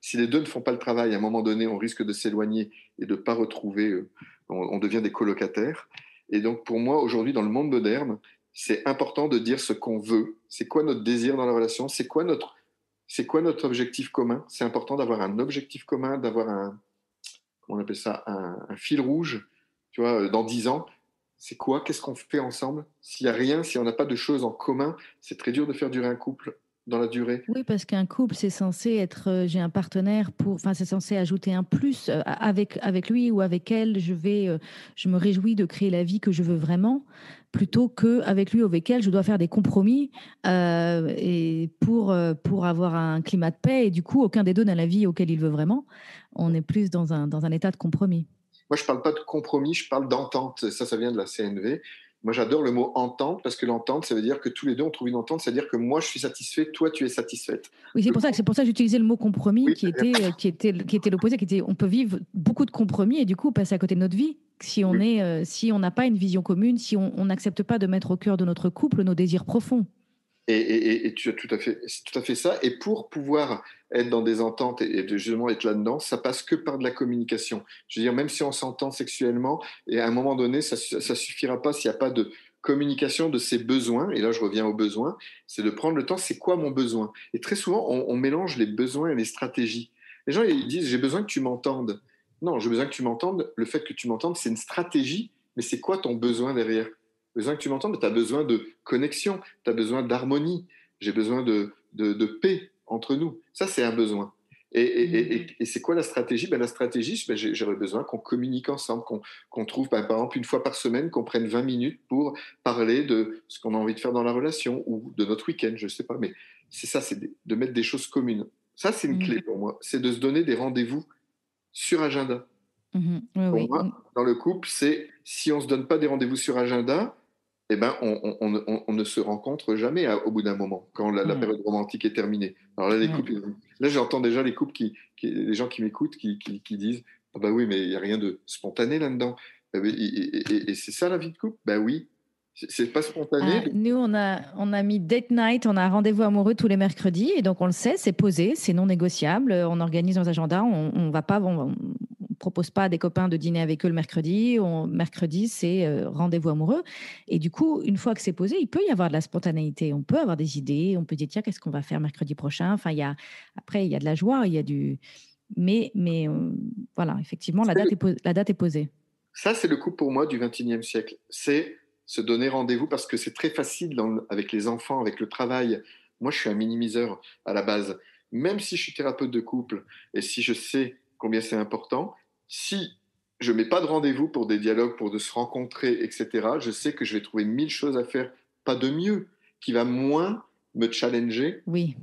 si les deux ne font pas le travail, à un moment donné, on risque de s'éloigner et de ne pas retrouver, on devient des colocataires. Et donc pour moi, aujourd'hui, dans le monde moderne, c'est important de dire ce qu'on veut. C'est quoi notre désir dans la relation? C'est quoi notre objectif commun? C'est important d'avoir un objectif commun, d'avoir comment on appelle ça, un fil rouge. Tu vois, dans 10 ans, c'est quoi? Qu'est-ce qu'on fait ensemble? S'il n'y a rien, si on n'a pas de choses en commun, c'est très dur de faire durer un couple dans la durée. Oui, parce qu'un couple, c'est censé être, j'ai un partenaire enfin, c'est censé ajouter un plus avec lui ou avec elle. Je me réjouis de créer la vie que je veux vraiment, plutôt que avec lui ou avec elle, je dois faire des compromis et pour avoir un climat de paix. Et du coup, aucun des deux n'a la vie auquel il veut vraiment. On est plus dans un état de compromis. Moi, je ne parle pas de compromis, je parle d'entente. Ça vient de la CNV. Moi, j'adore le mot entente parce que l'entente, ça veut dire que tous les deux, on trouve une entente, c'est-à-dire que moi, je suis satisfait, toi, tu es satisfaite. Oui, Le c'est pour ça que j'utilisais le mot compromis oui, qui était l'opposé, qui était on peut vivre beaucoup de compromis et du coup passer à côté de notre vie oui, si on n'a pas une vision commune, si on n'accepte pas de mettre au cœur de notre couple nos désirs profonds. Et tu as c'est tout à fait ça. Et pour pouvoir être dans des ententes et de justement être là-dedans, ça passe que par de la communication. Je veux dire, même si on s'entend sexuellement, et à un moment donné, ça suffira pas s'il n'y a pas de communication de ses besoins. Et là, je reviens aux besoins. C'est de prendre le temps. C'est quoi mon besoin? Et très souvent, on mélange les besoins et les stratégies. Les gens, ils disent, j'ai besoin que tu m'entendes. Non, j'ai besoin que tu m'entendes. Le fait que tu m'entendes, c'est une stratégie. Mais c'est quoi ton besoin derrière? Besoin que tu m'entendes, tu as besoin de connexion, tu as besoin d'harmonie, j'ai besoin de paix entre nous. Ça, c'est un besoin. Et c'est quoi la stratégie? La stratégie, j'aurais besoin qu'on communique ensemble, qu'on trouve, par exemple, une fois par semaine, qu'on prenne 20 minutes pour parler de ce qu'on a envie de faire dans la relation ou de notre week-end, je ne sais pas. Mais c'est ça, c'est de mettre des choses communes. Ça, c'est une clé pour moi. C'est de se donner des rendez-vous sur agenda. Oui, Pour oui. moi, dans le couple, c'est si on ne se donne pas des rendez-vous sur agenda, eh ben, on ne se rencontre jamais au bout d'un moment, quand la période romantique est terminée. Alors là, les couples, là j'entends déjà les couples, les gens qui m'écoutent qui disent ah bah oui, mais il n'y a rien de spontané là-dedans. Et c'est ça la vie de couple? Ben oui, c'est pas spontané. Nous, on a mis date night, on a un rendez-vous amoureux tous les mercredis, et donc on le sait, c'est posé, c'est non négociable. On organise nos agendas, on va pas, on propose pas à des copains de dîner avec eux le mercredi. Mercredi, c'est rendez-vous amoureux. Et du coup, une fois que c'est posé, il peut y avoir de la spontanéité. On peut avoir des idées, on peut dire tiens, qu'est-ce qu'on va faire mercredi prochain. Enfin, après, il y a de la joie, il y a mais voilà, effectivement, la date est posée. Ça, c'est le couple pour moi du XXIe siècle. C'est se donner rendez-vous parce que c'est très facile avec les enfants, avec le travail. Moi, je suis un minimiseur à la base. Même si je suis thérapeute de couple et si je sais combien c'est important, si je mets pas de rendez-vous pour des dialogues, pour de se rencontrer, etc., je sais que je vais trouver 1000 choses à faire, pas de mieux, qui va moins me challenger Oui.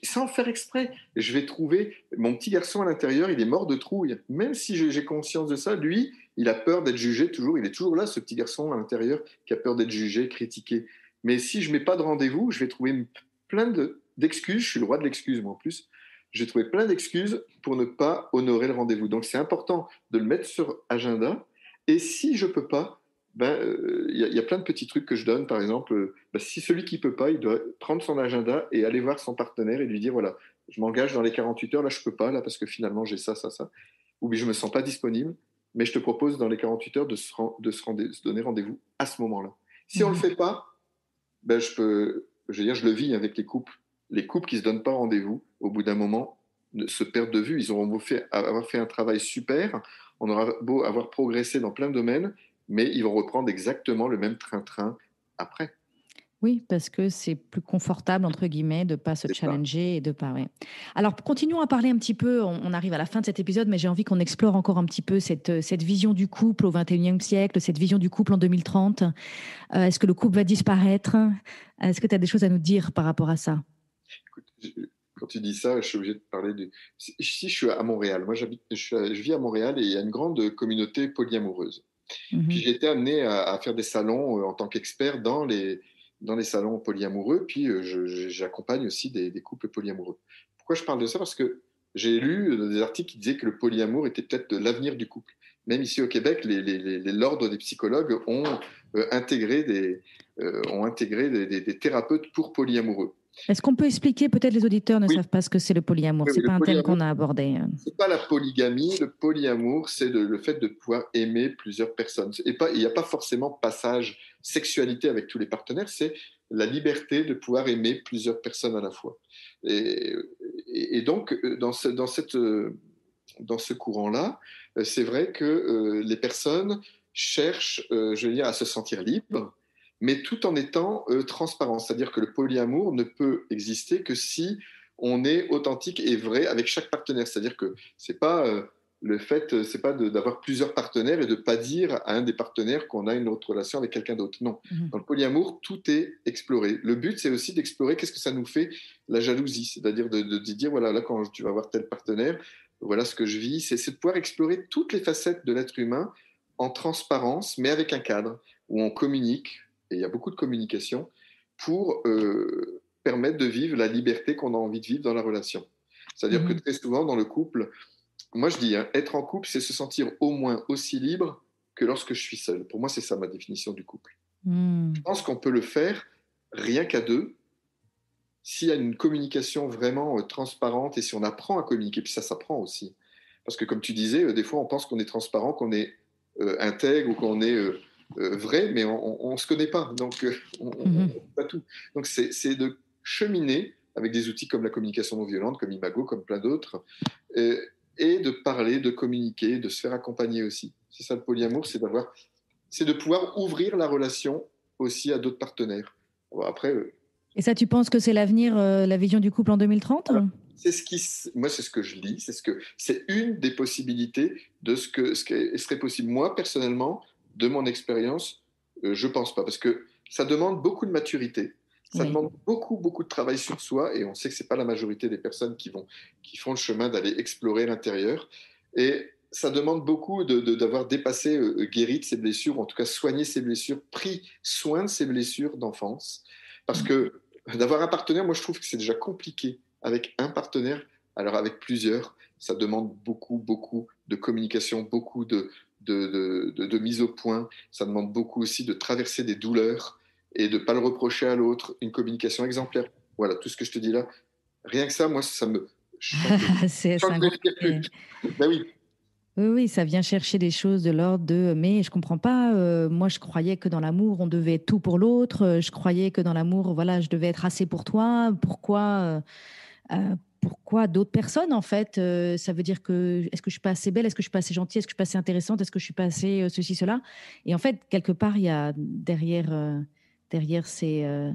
sans faire exprès, je vais trouver mon petit garçon à l'intérieur, il est mort de trouille. Même si j'ai conscience de ça, lui, il a peur d'être jugé toujours. Il est toujours là, ce petit garçon à l'intérieur qui a peur d'être jugé, critiqué. Mais si je mets pas de rendez-vous, je vais trouver plein d'excuses. Je suis le roi de l'excuse, moi en plus. J'ai trouvé plein d'excuses pour ne pas honorer le rendez-vous. Donc c'est important de le mettre sur agenda. Et si je peux pas, y a plein de petits trucs que je donne. Par exemple, si celui qui peut pas, il doit prendre son agenda et aller voir son partenaire et lui dire voilà, je m'engage dans les 48 heures, là je peux pas, là parce que finalement j'ai ça, ça, ça. Ou bien je me sens pas disponible, mais je te propose dans les 48 heures de se donner rendez-vous à ce moment-là. Si on le fait pas, je le vis avec les couples. Les couples qui se donnent pas rendez-vous, au bout d'un moment, se perdent de vue. Ils auront avoir fait un travail super, on aura beau avoir progressé dans plein de domaines, mais ils vont reprendre exactement le même train-train après. Oui, parce que c'est plus confortable, entre guillemets, de ne pas se C'est ça. challenger et de pas. Ouais. Alors, continuons à parler un petit peu. On arrive à la fin de cet épisode, mais j'ai envie qu'on explore encore un petit peu cette vision du couple au XXIe siècle, cette vision du couple en 2030. Est-ce que le couple va disparaître? Est-ce que tu as des choses à nous dire par rapport à ça? Écoute, quand tu dis ça, je suis obligé de parler du. Si je suis à Montréal, moi je vis à Montréal et il y a une grande communauté polyamoureuse. Puis Mhm. j'ai été amené à faire des salons en tant qu'expert dans les salons polyamoureux. Puis j'accompagne aussi des couples polyamoureux. Pourquoi je parle de ça? Parce que j'ai lu des articles qui disaient que le polyamour était peut-être l'avenir du couple. Même ici au Québec, l'ordre des psychologues ont intégré des thérapeutes pour polyamoureux. Est-ce qu'on peut expliquer, peut-être les auditeurs ne Oui, savent pas ce que c'est le polyamour, oui, c'est le pas un thème polyamour, qu'on a abordé. c'est pas la polygamie. Le polyamour, c'est le fait de pouvoir aimer plusieurs personnes. Il n'y a pas forcément passage sexualité avec tous les partenaires, c'est la liberté de pouvoir aimer plusieurs personnes à la fois. Et, et donc, dans ce courant-là, c'est vrai que les personnes cherchent, je veux dire, à se sentir libres, mais tout en étant transparent. C'est-à-dire que le polyamour ne peut exister que si on est authentique et vrai avec chaque partenaire. C'est-à-dire que c'est pas c'est pas d'avoir plusieurs partenaires et de pas dire à un des partenaires qu'on a une autre relation avec quelqu'un d'autre. Non. Mhm. Dans le polyamour, tout est exploré. Le but, c'est aussi d'explorer qu'est-ce que ça nous fait la jalousie. C'est-à-dire de dire, voilà, là, quand tu vas voir tel partenaire, voilà ce que je vis. C'est de pouvoir explorer toutes les facettes de l'être humain en transparence, mais avec un cadre où on communique, et il y a beaucoup de communication, pour permettre de vivre la liberté qu'on a envie de vivre dans la relation. C'est-à-dire que Mhm. très souvent dans le couple, moi je dis, hein, être en couple, c'est se sentir au moins aussi libre que lorsque je suis seul. Pour moi, c'est ça ma définition du couple. Je Mhm. pense qu'on peut le faire rien qu'à deux, s'il y a une communication vraiment transparente et si on apprend à communiquer, puis ça s'apprend aussi. Parce que comme tu disais, des fois on pense qu'on est transparent, qu'on est intègre ou qu'on est vrai, mais on ne se connaît pas, donc on pas tout. Donc c'est de cheminer avec des outils comme la communication non violente, comme Imago, comme plein d'autres, et de parler, de communiquer, de se faire accompagner aussi. C'est ça le polyamour, c'est de pouvoir ouvrir la relation aussi à d'autres partenaires. Alors après, Et ça, tu penses que c'est l'avenir, la vision du couple en 2030 ? voilà. Moi, c'est ce que je lis, c'est une des possibilités de ce qui serait possible. Moi, personnellement, de mon expérience, je pense pas, parce que ça demande beaucoup de maturité, ça demande beaucoup, beaucoup de travail sur soi, et on sait que c'est pas la majorité des personnes qui font le chemin d'aller explorer l'intérieur, et ça demande beaucoup d'avoir dépassé, guéri de ses blessures, ou en tout cas soigné ses blessures, pris soin de ses blessures d'enfance, parce que d'avoir un partenaire, moi, je trouve que c'est déjà compliqué avec un partenaire, alors avec plusieurs, ça demande beaucoup, beaucoup de communication, beaucoup de mise au point. Ça demande beaucoup aussi de traverser des douleurs et de ne pas le reprocher à l'autre, une communication exemplaire. Voilà, tout ce que je te dis là. Rien que ça, moi, ça me... Je sens que, c'est un gros... Ben oui. Oui, ça vient chercher des choses de l'ordre de mais je comprends pas, moi je croyais que dans l'amour on devait être tout pour l'autre, je croyais que dans l'amour voilà je devais être assez pour toi, pourquoi d'autres personnes en fait, ça veut dire que est-ce que je suis pas assez belle, est-ce que je suis pas assez gentille, est-ce que je suis pas assez intéressante, est-ce que je suis pas assez ceci cela, et en fait quelque part il y a derrière ces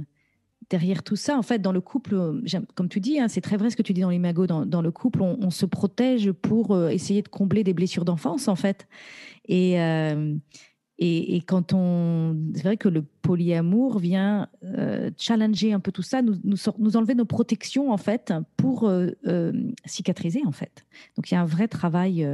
derrière tout ça, en fait, dans le couple, comme tu dis, hein, c'est très vrai ce que tu dis dans l'Imago, dans le couple, on se protège pour essayer de combler des blessures d'enfance, en fait. Et, euh, et quand c'est vrai que le polyamour vient challenger un peu tout ça, nous enlever nos protections, en fait, pour cicatriser, en fait. Donc, il y a un vrai travail.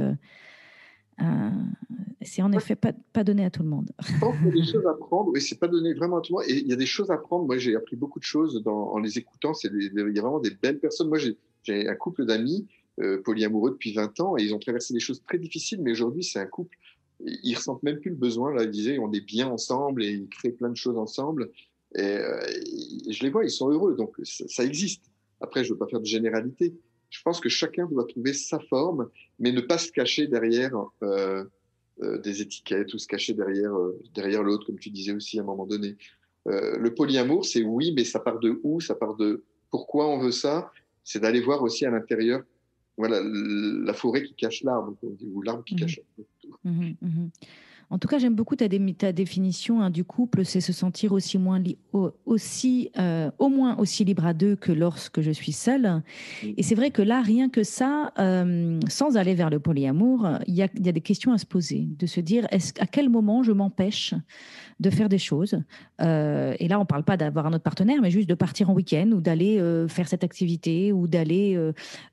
C'est en effet pas donné à tout le monde. Je pense qu'il y a des choses à prendre, oui, c'est pas donné vraiment à tout le monde. Et il y a des choses à prendre. Moi, j'ai appris beaucoup de choses en les écoutant. Il y a vraiment des belles personnes. Moi, j'ai un couple d'amis polyamoureux depuis 20 ans et ils ont traversé des choses très difficiles. Mais aujourd'hui, c'est un couple. Ils ressentent même plus le besoin. Là, ils disaient, on est bien ensemble et ils créent plein de choses ensemble. Et je les vois, ils sont heureux. Donc, ça existe. Après, je veux pas faire de généralité. Je pense que chacun doit trouver sa forme, mais ne pas se cacher derrière des étiquettes ou se cacher derrière l'autre, comme tu disais aussi à un moment donné. Le polyamour, c'est oui, mais ça part de où? Ça part de pourquoi on veut ça? C'est d'aller voir aussi à l'intérieur, voilà, la forêt qui cache l'arbre, ou l'arbre qui cache l'arbre. En tout cas, j'aime beaucoup ta définition hein, du couple, c'est se sentir aussi au moins aussi libre à deux que lorsque je suis seule. Et c'est vrai que là, rien que ça, sans aller vers le polyamour, il y a des questions à se poser, de se dire à quel moment je m'empêche de faire des choses. Et là, on ne parle pas d'avoir un autre partenaire, mais juste de partir en week-end ou d'aller faire cette activité ou d'aller,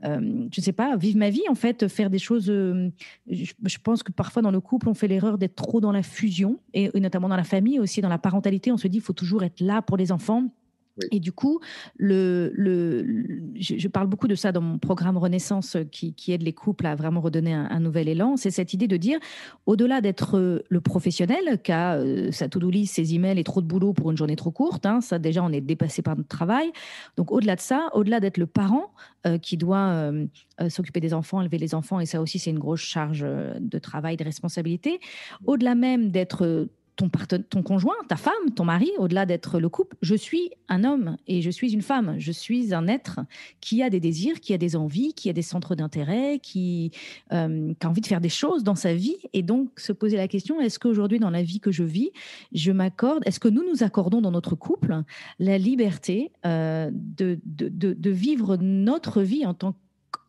je ne sais pas, vivre ma vie, en fait, faire des choses. Je pense que parfois, dans le couple, on fait l'erreur d'être trop dans la fusion et notamment dans la famille, aussi dans la parentalité. On se dit qu'il faut toujours être là pour les enfants. Oui. Et du coup, je parle beaucoup de ça dans mon programme Renaissance qui aide les couples à vraiment redonner un nouvel élan. C'est cette idée de dire, au-delà d'être le professionnel qui a sa to-do list, ses emails et trop de boulot pour une journée trop courte, hein, ça déjà on est dépassé par notre travail. Donc au-delà de ça, au-delà d'être le parent qui doit s'occuper des enfants, élever les enfants, et ça aussi c'est une grosse charge de travail, de responsabilité, au-delà même d'être ton conjoint, ta femme, ton mari, au-delà d'être le couple, je suis un homme et je suis une femme. Je suis un être qui a des désirs, qui a des envies, qui a des centres d'intérêt, qui a envie de faire des choses dans sa vie. Et donc, se poser la question, est-ce qu'aujourd'hui, dans la vie que je vis, est-ce que nous accordons dans notre couple la liberté de vivre notre vie en tant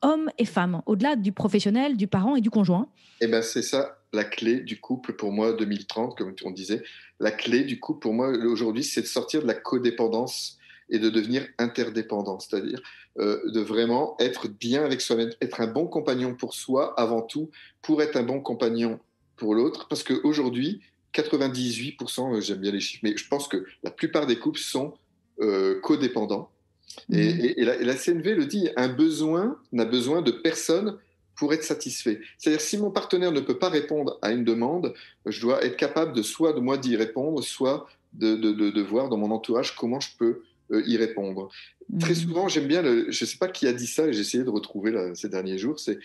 qu'homme et femme, au-delà du professionnel, du parent et du conjoint? Eh ben, c'est ça la clé du couple pour moi 2030, comme on disait. La clé du couple pour moi aujourd'hui, c'est de sortir de la codépendance et de devenir interdépendant, c'est-à-dire de vraiment être bien avec soi-même, être un bon compagnon pour soi avant tout, pour être un bon compagnon pour l'autre, parce qu'aujourd'hui, 98%, j'aime bien les chiffres, mais je pense que la plupart des couples sont codépendants. Et la CNV le dit, un besoin n'a besoin de personne pour être satisfait. C'est-à-dire, si mon partenaire ne peut pas répondre à une demande, je dois être capable de moi d'y répondre, soit de voir dans mon entourage comment je peux y répondre. Très souvent, j'aime bien, je ne sais pas qui a dit ça, et j'ai essayé de retrouver ces derniers jours, c'est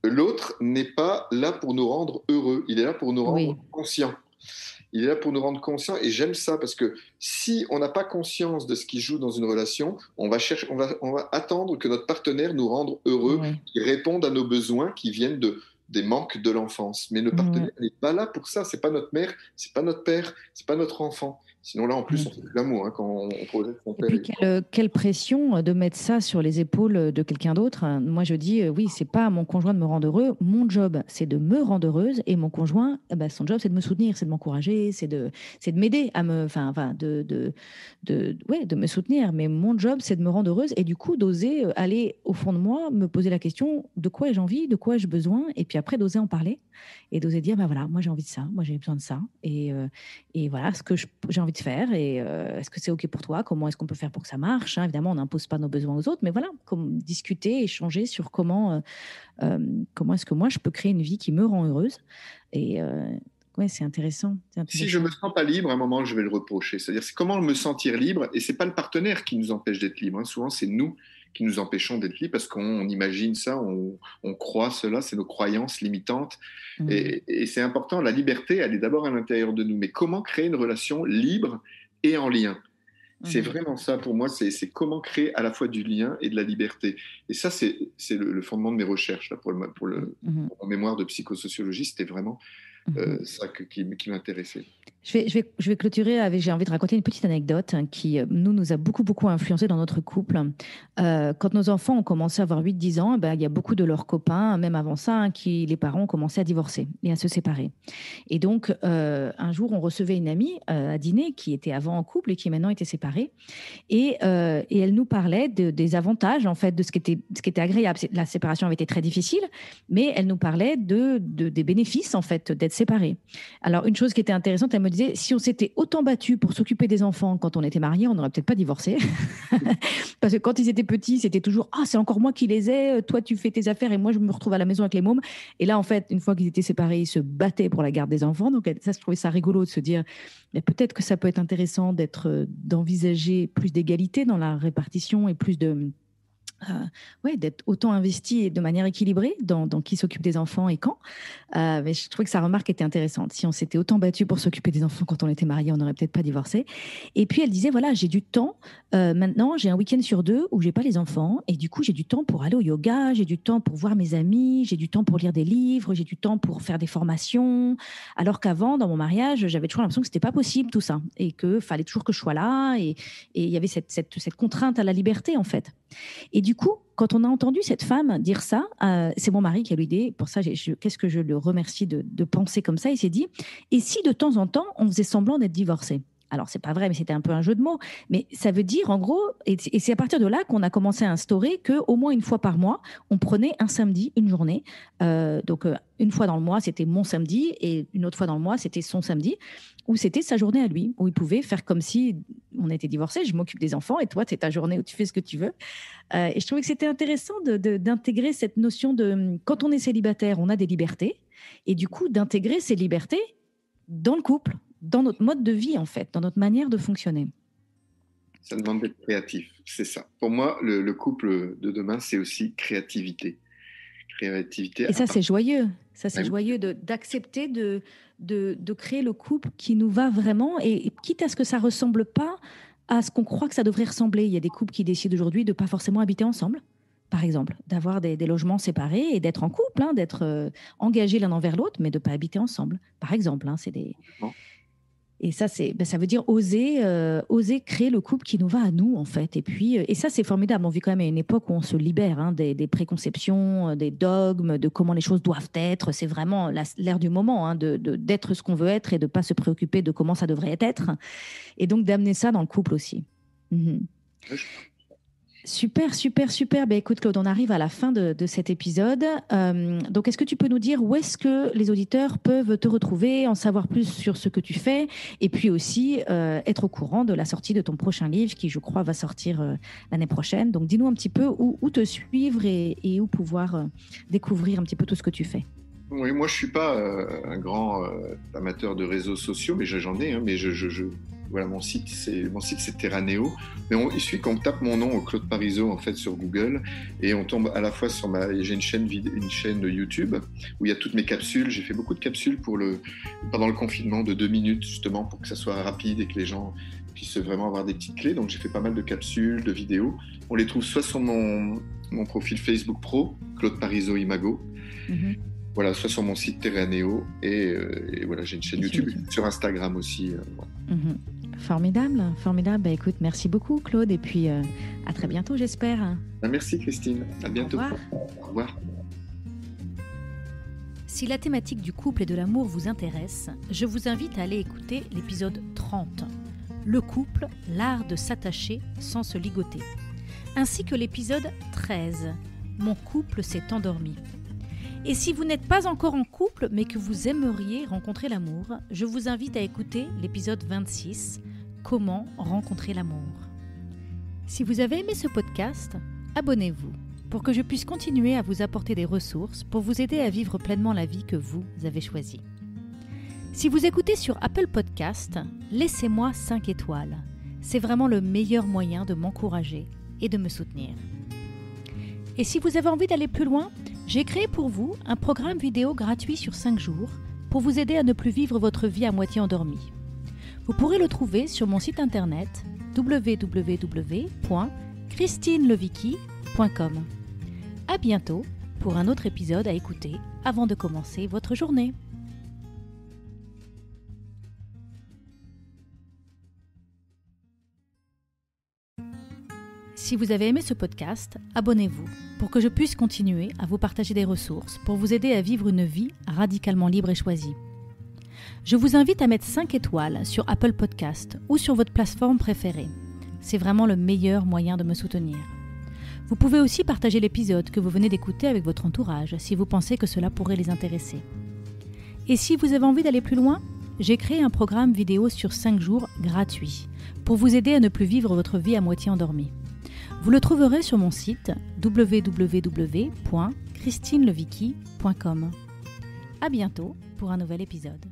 l'autre n'est pas là pour nous rendre heureux, il est là pour nous rendre conscients. Il est là pour nous rendre conscients, et j'aime ça parce que si on n'a pas conscience de ce qui joue dans une relation, on va attendre que notre partenaire nous rende heureux, qu'il réponde à nos besoins qui viennent des manques de l'enfance. Mais le partenaire n'est pas là pour ça. C'est pas notre mère, c'est pas notre père, c'est pas notre enfant. Sinon là, en plus, on fait de l'amour quand on projette son père. Et puis quelle pression de mettre ça sur les épaules de quelqu'un d'autre. Moi, je dis, oui, c'est pas à mon conjoint de me rendre heureux. Mon job, c'est de me rendre heureuse. Et mon conjoint, son job, c'est de me soutenir, c'est de m'encourager, c'est de m'aider à de me soutenir. Mais mon job, c'est de me rendre heureuse et du coup, d'oser aller au fond de moi, me poser la question de quoi ai-je envie, de quoi ai-je besoin. Et puis après, d'oser en parler et d'oser dire, voilà, moi, j'ai envie de ça, moi, j'ai besoin de ça. Et voilà ce que j'ai envie de faire. Et est-ce que c'est OK pour toi? Comment est-ce qu'on peut faire pour que ça marche? Évidemment, on n'impose pas nos besoins aux autres, mais voilà, comme discuter, échanger sur comment est-ce que moi, je peux créer une vie qui me rend heureuse. Et c'est intéressant. Si je ne me sens pas libre, à un moment, je vais le reprocher. C'est-à-dire, c'est comment me sentir libre, et ce n'est pas le partenaire qui nous empêche d'être libre. Souvent, c'est nous qui nous empêchons d'être libres parce qu'on imagine ça, on croit cela, c'est nos croyances limitantes. Et c'est important, la liberté, elle est d'abord à l'intérieur de nous. Mais comment créer une relation libre et en lien? C'est vraiment ça pour moi, c'est comment créer à la fois du lien et de la liberté. Et ça, c'est le fondement de mes recherches. Là, pour mon mémoire de psychosociologie, c'était vraiment ça qui m'intéressait. Je vais clôturer avec, j'ai envie de raconter une petite anecdote qui nous a beaucoup influencé dans notre couple. Quand nos enfants ont commencé à avoir 8-10 ans, il y a beaucoup de leurs copains, même avant ça, les parents ont commencé à divorcer et à se séparer. Et donc, un jour, on recevait une amie à dîner qui était avant en couple et qui maintenant était séparée. Et elle nous parlait des avantages, en fait, de ce qui était agréable. La séparation avait été très difficile, mais elle nous parlait des bénéfices, en fait, d'être séparés. Alors, une chose qui était intéressante, elle me disait, si on s'était autant battu pour s'occuper des enfants quand on était mariés, on n'aurait peut-être pas divorcé. Parce que quand ils étaient petits, c'était toujours « Ah, c'est encore moi qui les ai, toi tu fais tes affaires et moi je me retrouve à la maison avec les mômes. » Et là, en fait, une fois qu'ils étaient séparés, ils se battaient pour la garde des enfants. Donc ça, je trouvais ça rigolo de se dire mais peut-être que ça peut être intéressant d'envisager plus d'égalité dans la répartition et plus d'être autant investi et de manière équilibrée dans qui s'occupe des enfants et quand. Mais je trouvais que sa remarque était intéressante. Si on s'était autant battu pour s'occuper des enfants quand on était mariés, on n'aurait peut-être pas divorcé. Et puis elle disait, voilà, j'ai du temps. Maintenant, j'ai un week-end sur 2 où j'ai pas les enfants. Et du coup, j'ai du temps pour aller au yoga, j'ai du temps pour voir mes amis, j'ai du temps pour lire des livres, j'ai du temps pour faire des formations. Alors qu'avant, dans mon mariage, j'avais toujours l'impression que c'était pas possible tout ça. Et qu'il fallait toujours que je sois là. Et il y avait cette contrainte à la liberté, en fait. Et du coup, quand on a entendu cette femme dire ça, c'est mon mari qui a eu l'idée. Pour ça, qu'est-ce que je le remercie de penser comme ça. Il s'est dit, et si de temps en temps, on faisait semblant d'être divorcés? Alors, c'est pas vrai, mais c'était un peu un jeu de mots. Mais ça veut dire, en gros, et c'est à partir de là qu'on a commencé à instaurer qu'au moins une fois par mois, on prenait un samedi, une journée. Donc, une fois dans le mois, c'était mon samedi, et une autre fois dans le mois, c'était son samedi, où c'était sa journée à lui, où il pouvait faire comme si on était divorcés, je m'occupe des enfants, et toi, c'est ta journée où tu fais ce que tu veux. Et je trouvais que c'était intéressant d'intégrer cette notion de, quand on est célibataire, on a des libertés, et du coup, d'intégrer ces libertés dans le couple, dans notre mode de vie, en fait, dans notre manière de fonctionner. Ça demande d'être créatif, c'est ça. Pour moi, le couple de demain, c'est aussi créativité. Et ça, c'est joyeux. Ça, c'est joyeux d'accepter de créer le couple qui nous va vraiment, et quitte à ce que ça ne ressemble pas à ce qu'on croit que ça devrait ressembler. Il y a des couples qui décident aujourd'hui de ne pas forcément habiter ensemble, par exemple, d'avoir des logements séparés et d'être en couple, d'être engagés l'un envers l'autre, mais de ne pas habiter ensemble, par exemple. C'est des... Et ça, ça veut dire oser créer le couple qui nous va à nous, en fait. Et puis, et ça, c'est formidable. On vit quand même à une époque où on se libère des préconceptions, des dogmes, de comment les choses doivent être. C'est vraiment l'ère du moment, d'être ce qu'on veut être et de ne pas se préoccuper de comment ça devrait être. Et donc, d'amener ça dans le couple aussi. Super. Écoute, Claude, on arrive à la fin de cet épisode. Donc, est-ce que tu peux nous dire où est-ce que les auditeurs peuvent te retrouver, en savoir plus sur ce que tu fais, et puis aussi être au courant de la sortie de ton prochain livre qui, je crois, va sortir l'année prochaine. Donc, dis-nous un petit peu où te suivre et où pouvoir découvrir un petit peu tout ce que tu fais. Oui, moi, je ne suis pas un grand amateur de réseaux sociaux, mais j'en ai, mais Voilà, mon site c'est Terraneo. Mais il suffit qu'on tape mon nom, Claude Parisot, en fait, sur Google, et on tombe à la fois sur j'ai une chaîne YouTube où il y a toutes mes capsules. J'ai fait beaucoup de capsules pendant le confinement de 2 minutes, justement, pour que ça soit rapide et que les gens puissent vraiment avoir des petites clés. Donc j'ai fait pas mal de capsules, de vidéos. On les trouve soit sur mon profil Facebook Pro, Claude Parisot Imago, voilà, soit sur mon site Terraneo, et voilà, j'ai une chaîne YouTube, sur Instagram aussi. Voilà. Formidable, formidable. Bah, écoute, merci beaucoup Claude, et puis à très bientôt, j'espère. Merci Christine, à bientôt. Au revoir. Si la thématique du couple et de l'amour vous intéresse, je vous invite à aller écouter l'épisode 30, Le couple, l'art de s'attacher sans se ligoter, ainsi que l'épisode 13, Mon couple s'est endormi. Et si vous n'êtes pas encore en couple, mais que vous aimeriez rencontrer l'amour, je vous invite à écouter l'épisode 26, Comment rencontrer l'amour. Si vous avez aimé ce podcast, abonnez-vous pour que je puisse continuer à vous apporter des ressources pour vous aider à vivre pleinement la vie que vous avez choisie. Si vous écoutez sur Apple Podcast, laissez-moi 5 étoiles. C'est vraiment le meilleur moyen de m'encourager et de me soutenir. Et si vous avez envie d'aller plus loin, j'ai créé pour vous un programme vidéo gratuit sur 5 jours pour vous aider à ne plus vivre votre vie à moitié endormie. Vous pourrez le trouver sur mon site internet www.christinelevicky.com. À bientôt pour un autre épisode à écouter avant de commencer votre journée. Si vous avez aimé ce podcast, abonnez-vous pour que je puisse continuer à vous partager des ressources pour vous aider à vivre une vie radicalement libre et choisie. Je vous invite à mettre 5 étoiles sur Apple Podcast ou sur votre plateforme préférée. C'est vraiment le meilleur moyen de me soutenir. Vous pouvez aussi partager l'épisode que vous venez d'écouter avec votre entourage si vous pensez que cela pourrait les intéresser. Et si vous avez envie d'aller plus loin, j'ai créé un programme vidéo sur 5 jours gratuit pour vous aider à ne plus vivre votre vie à moitié endormie. Vous le trouverez sur mon site www.christinelevicky.com. À bientôt pour un nouvel épisode.